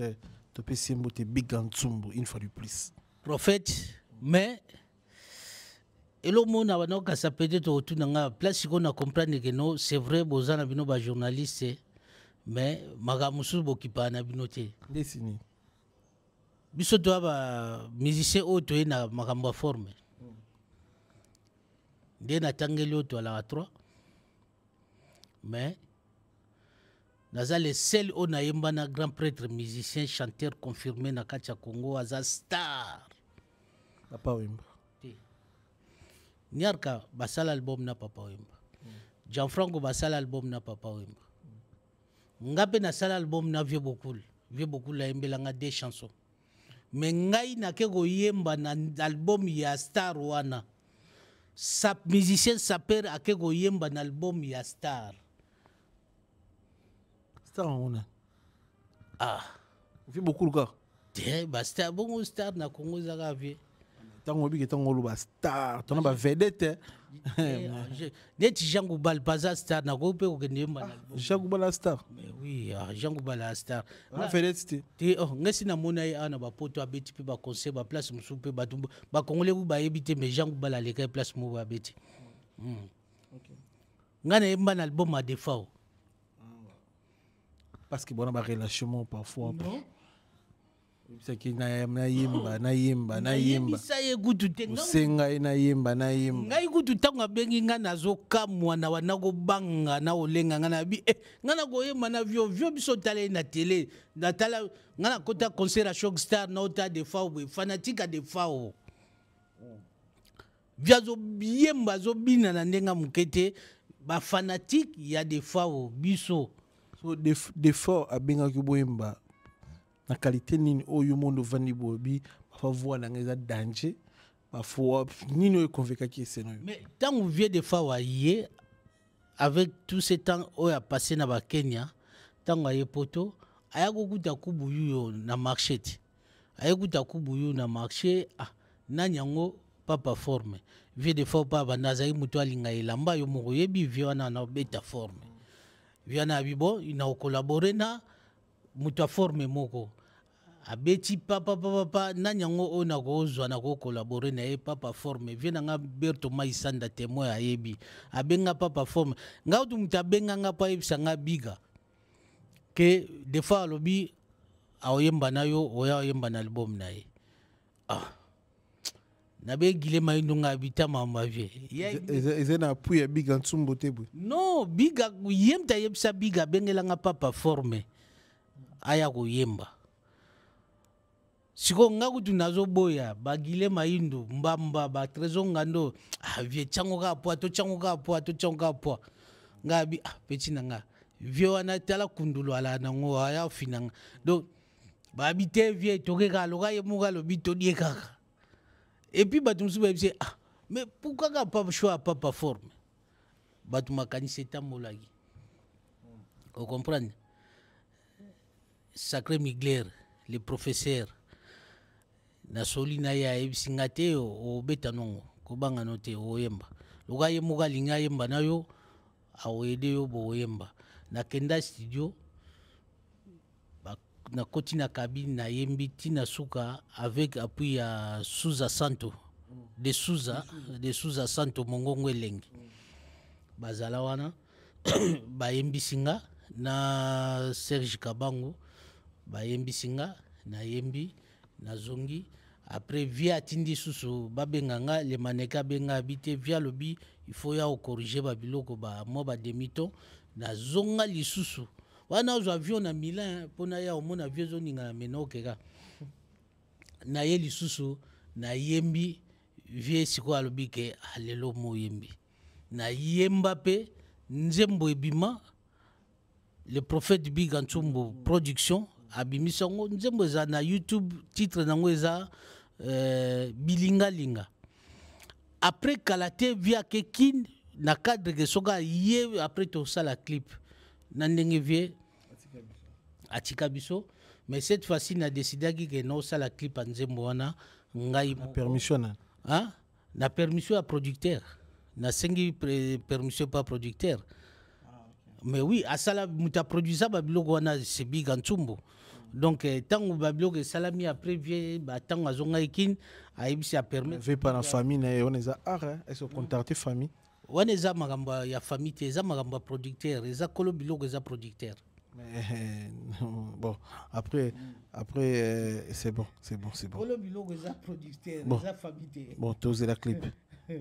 de PCMOT, Bigantsumbu, une fois de plus. Prophète, mais et le monde a pas ça peut-être autour de la place qu'on a compris que non, c'est vrai, bozana bino ba journaliste, mais magamusu bokipa na binoté. Dessiné. Biso doit ba musicien auto na magamba formé. Dena tangeli auto à la 3, mais Naza le seul on a yembana grand prêtre musicien chanteur confirmé na kacha Congo aza star. Papa Wimba. Niarka basala album na Papa Wimba. Gianfranco basala album na Papa Wimba. Ngape na sala album na Vieux beaucoup la yembelanga des chansons. Mais ngai na kego yemba na album ya star wana. Sa musicien saper akego yemba na album ya star. Star on a. Ah. On fait beaucoup le gars. Tiens, bah star bon star na Congo zaka vie. Tant que tu as star, tu as vedette. Net Jean Goubal pas star na go pe ko kende mbana. Jean Goubal star. Mais oui, Jean Goubal star. Na vedette te oh ngesi na mona ye ana ba poto abeti pe ba conseil ba place musu pe ba tumba ba congolais ku ba yebite mais Jean Goubal ale ka place mo ba beti. OK. Ngana yemba na album a défaut. Parce que bon a relation parfois. Non. C'est qui na yimba. Bisaye gutu tenga. Senga na yimba. Ngai gutu tanga bengi ngana zo kamwa na wanago banga na olenga ngana bi ngana go yemba na vio biso tale na télé na tala ngana kota concert à Shock Star na ota de fawo fanatique de fawo. Via zo yemba zo bina na ndenga mukete ba fanatique ya de fawo biso. So de fawo abenga kiboyemba. La qualité nini oyo mondo vandi bobi fa voir na ngeza danger ba fo nini oyo convaincu qui c'est non. Mais tant on vient de fois yé avec tout ce temps oyo a passé na ba Kenya tant aye poto aya ko kuta kubuyu na marché aya kuta kubuyu na marché na nyango papa forme vient de fois pa banaza yi muto alinga elamba yo moko yebi viana na beta forme viana bibo ina collaborer na muto forme moko abeti papa na nyango ona ko zwa na ko collaborer na papa forme viena nga Berto Maisanda témoin ayebi abenga papa forme nga utu mutabenga nga pa ebisa nga biga ke des fois lobi aoyemba na yo oya oyemba na album na ye na be gile maindo nga habita mama vie ezena puya biga ntsumbo tebu non biga yemta yebisa biga bengela nga papa forme aya ko yemba siko ngaku tunazo boya bagile maindu mbamba ba trésor ngando vie chango ka po ngabi peti nanga vie wana tala kundulu ala nango aya finanga donc ba bité vie toke ka loka ye muga lo bito die kaka et puis batumsu ba bise mais pourquoi ka pas choix papa forme batuma kanise tamolagi vous comprenez Sacré Migler le professeur na solina ya ebisingate o beta nongo kubanga note o yemba loga yemuga linga yemba nayo awede yo bo yemba na kenda studio na koti na cabine na yembi tina suka avec appui ya Souza Santo de Souza Santo mongongo elengi bazala wana ba yembi singa na Serge Kabango ba yembi singa na yembi na zongi après via tindi susu babenganga le maneka benga habité via lobi il faut ya corriger ba biloko ba mo ba demi-ton na zonga lisusu wana zo avion na Milan pona ya omona avion zo ninga na menoke ka na ye lisusu na yembi vie siko alobi ke alelo mo yembi na yemba pe nzembo ebima le prophète Big Antsumbo production abimisongo nzembo za na YouTube titre nango eza bilinga après kalate via kekin na cadre que soka ye après tout ça la clip na ndenge vie atika biso mais cette fois-ci na décidé que non ça la clip en nzembo wana ngai permission na permission à producteur na sengi permission pas producteur. Mais oui, à ça, muta produisa babiloko wana c'est Big Antsumbo. Donc tant que babiloko salami après vie tant azonga ekin aibisi a permettre veut pas la famille na on est est-ce qu'on contacter famille on est za magamba ya famille te za magamba producteur za kolo biloko za producteur. Mais bon après c'est bon. Kolo biloko za producteur za famille te. Bon tous la clip.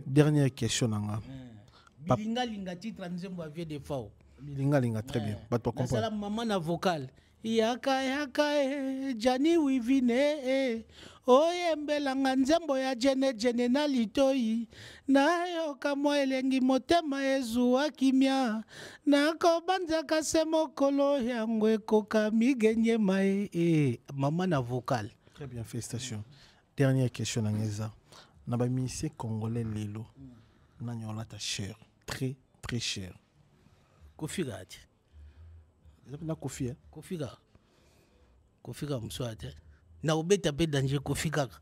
Dernière question nanga. Bilinga titre nzembo avie de fao. Bilinga très bien. Pas de comprendre. La maman na vocal. Yaka Jani wivine oyembelanga nzembo ya jene na litoi nayoka mwa elengi motema ezuwa kimia nakobanzaka se mokolo yango ekoka migenyema maman na vocal. Très bien, félicitations. Dernière question nangeza. Na ba musicien congolais lelo. Nanyola ta cher, très très cher. Kofi na Kofi Kofi Mswate na obeta pe danger Kofi kaka.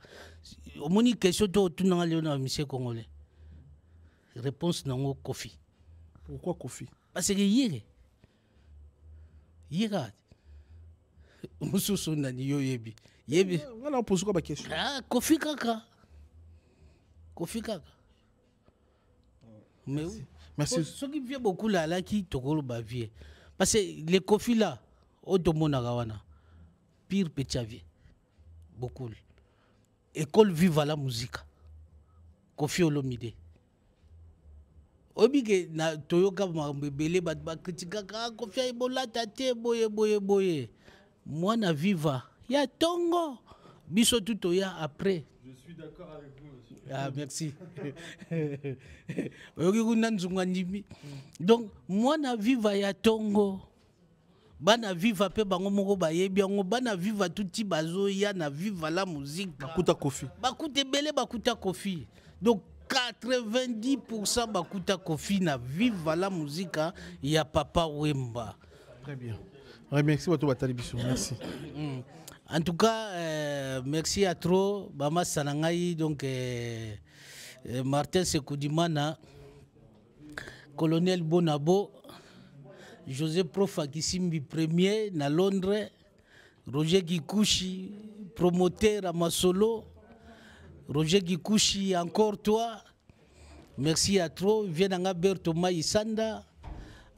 Omoni question to tunanga leo na monsieur congolais. Réponse nango Kofi. Pourquoi Kofi? Parce que hier mususu nani yo yebi. Yebi. On pose quoi ma question? Ah, Kofi kaka. Mais oui. Merci. Ce qui vient beaucoup là qui tokolo ba vie. Parce que les Kofi là, otomona gawana. Pire petit beaucoup. École vive à la musique. Kofi Olomide. Obige na toyoka mabele bat ba kritika ka Kofi ebola tate boye. Moi na viva. Ya tongo. Biso tout ya après. Je suis d'accord avec vous, monsieur. Ah, merci. Donc, moi na viva ya tongo. Bana viva pe bango moko ba yebi yango bana viva tuti bazo ya na viva la musique. Bakuta Kofi. Bakuta belé bakuta Kofi. Donc 90% bakuta Kofi na viva la musique ya Papa Wemba. Très bien. Merci à toi Batalibiso. Merci. En tout cas, merci à trop. Bama Sanangaï, donc Martin Sekoudimana, Colonel Bonabo, José Profa Kisimbi premier na Londres, Roger Gikouchi, promoteur à Masolo, Roger Gikouchi, encore toi. Merci à trop. Vienanga Bertoma Isanda.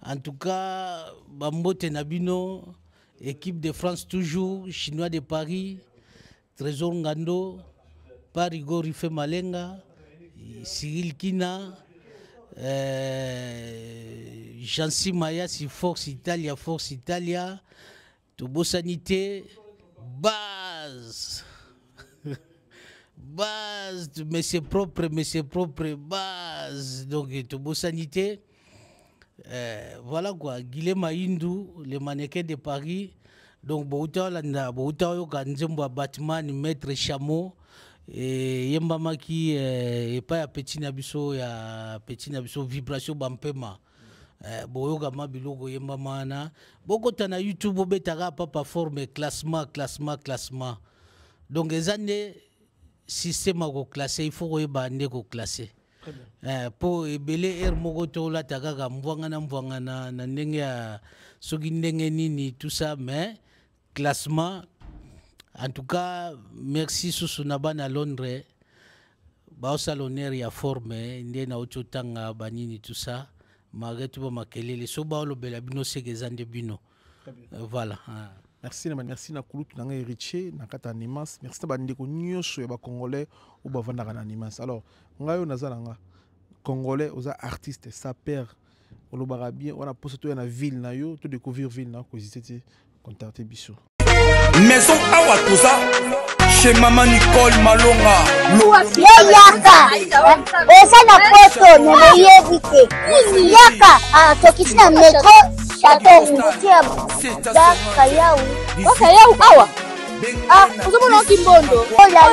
En tout cas, Bambote Nabino. Équipe de France toujours, Chinois de Paris, Trésor Ngando, Parigo Rife Malenga, Cyril Kina, Jansi Maya, Force Italia, Tobo Sanité, base, mais c'est propre, base, donc Tobo Sanité. Voilà quoi, Guilhem Maïndou, le mannequin de Paris. Donc, Bouta Kanzemba Batman, Maître Chameau, et Yembama qui est pas à Petit Nabiso, Vibration Bampema. Boyoga Mabilogo Yembamana. Beaucoup na YouTube, Bobetara, papa forme classement. Donc, les années, système à classer, il faut classer. Po ebele mogoto la tagaga mvangana na ndenge ya soki ndenge nini tout ça mais classement en tout cas merci Susunaba na Londres ba salonnaire ya forme ndé na ototanga banini tout ça malgré tout ba makelele so ba lobela bino segezande bino voilà. Merci na kulutu nanga héritier na kata Nimas. Merci na bandeko nyonso ya ba congolais ou ba vanda na Nimas. Alors ngayo nazalanga congolais aux artistes ça perd olobara bien on a posé tout na ville na yo tout découvrir ville na cosité contacter biso maison awa toza chez maman Nicole Malonga yaka esa na poto na yebite yaka tokisina metro chateau ngutia daka yau awa uzomona kimbondo la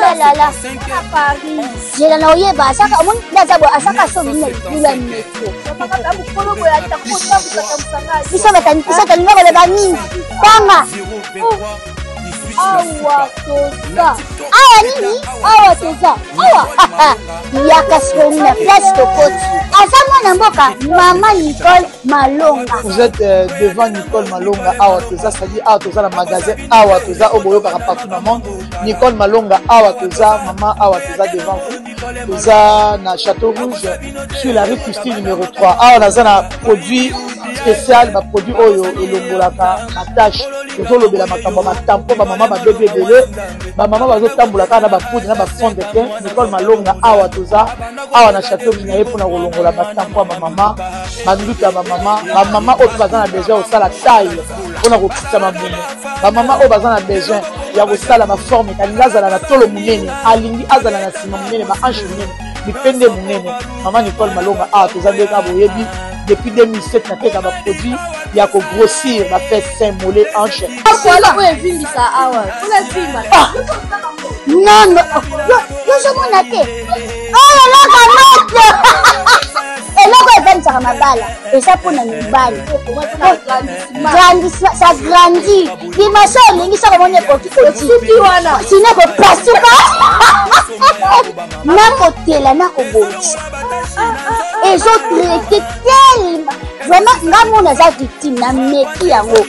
Paris jela na oyeba asaka mon ndazabo asaka so mina lula metro papa mukolo boya takuta kutamsanga bisa ngaba le bani tanga awa toza yaka soni na place tokoti asa mwana mboka maman Nicole Malonga. Vous êtes devant Nicole Malonga awa toza, c'est-à-dire awa toza la magasin awa toza oboyoka partout dans le monde. Nicole Malonga awa toza, maman awa toza devant vous. Toza na Château Rouge sur la rue Custine numéro 3. Awa naza na produit spécial, ba produit oyo elongolaka attache tozolobela makambo matampo ba mama ba bébé belé ba mama bazotambola kana ba poudre na ba fond de teint. Nicole Malonga awa toza awa na Château Minaye pour na kolongola matampo ba mama banduta ba mama oyo bazana besoin osala taille pona kokita mamumu ba mama oyo bazana besoin ya kosala ba forme kalinga azala na tolo munene alingi azala na sima munene ba hanche munene bipende munene. Maman Nicole Malonga awa toza ndeka boyebi depuis 2007 na teka ba produit ya ko grossir ba fait sein mollet hanche voilà oyo vingisa awa ola vimba non yo je mona te oh la camotte eloko bazanisaka mabala eza mpona mibali ça grandit dimension olingi soko moni ekoki sino ekopasuka nakotela nakobongisa ezotraite telema vraiment nga mona aza victime na meki yango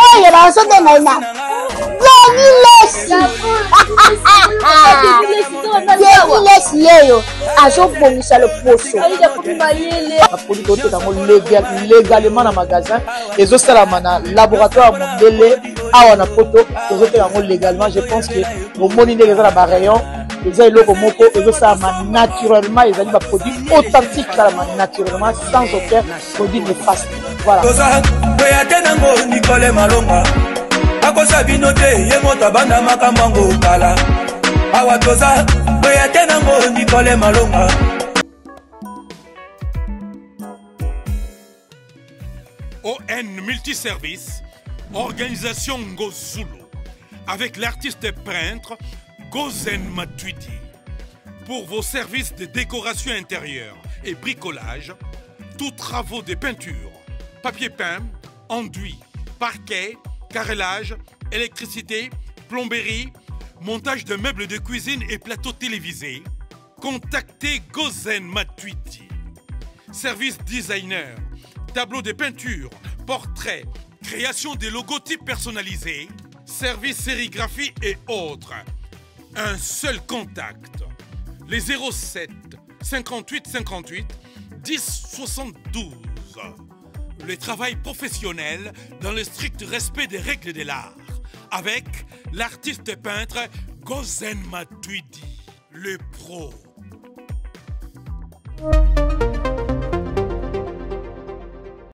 oyo bazobenga na lesi yeyo azobongisa loposo baproduit toteka yango légalement na magasin ezosalama na laboratoire ya mondele awa na poto tozoteka yango légalement. Je pense que omoni ndenge eza na barayon eza eloko moko ezosalama naturellement, ezali baproduit authentique esalama naturellement sans aucun produit néfaste. Voilà. akosa bino te ye moto abanda makambo ngo kala awa toza boya te nango Nicole Malonga. ON Multiservice, organisation Ngozulu, avec l'artiste peintre Gozen Matuidi. Pour vos services de décoration intérieure et bricolage, tous travaux de peinture, papier peint, enduit, parquet, carrelage, électricité, plomberie, montage de meubles de cuisine et plateaux télévisés, contactez Gozen Matuidi. Service designer, tableau de peinture, portrait, création des logotypes personnalisés, service sérigraphie et autres. Un seul contact, les 07 58 58 10 72. Le travail professionnel dans le strict respect des règles de l'art, avec l'artiste peintre Gozen Matuidi, le pro.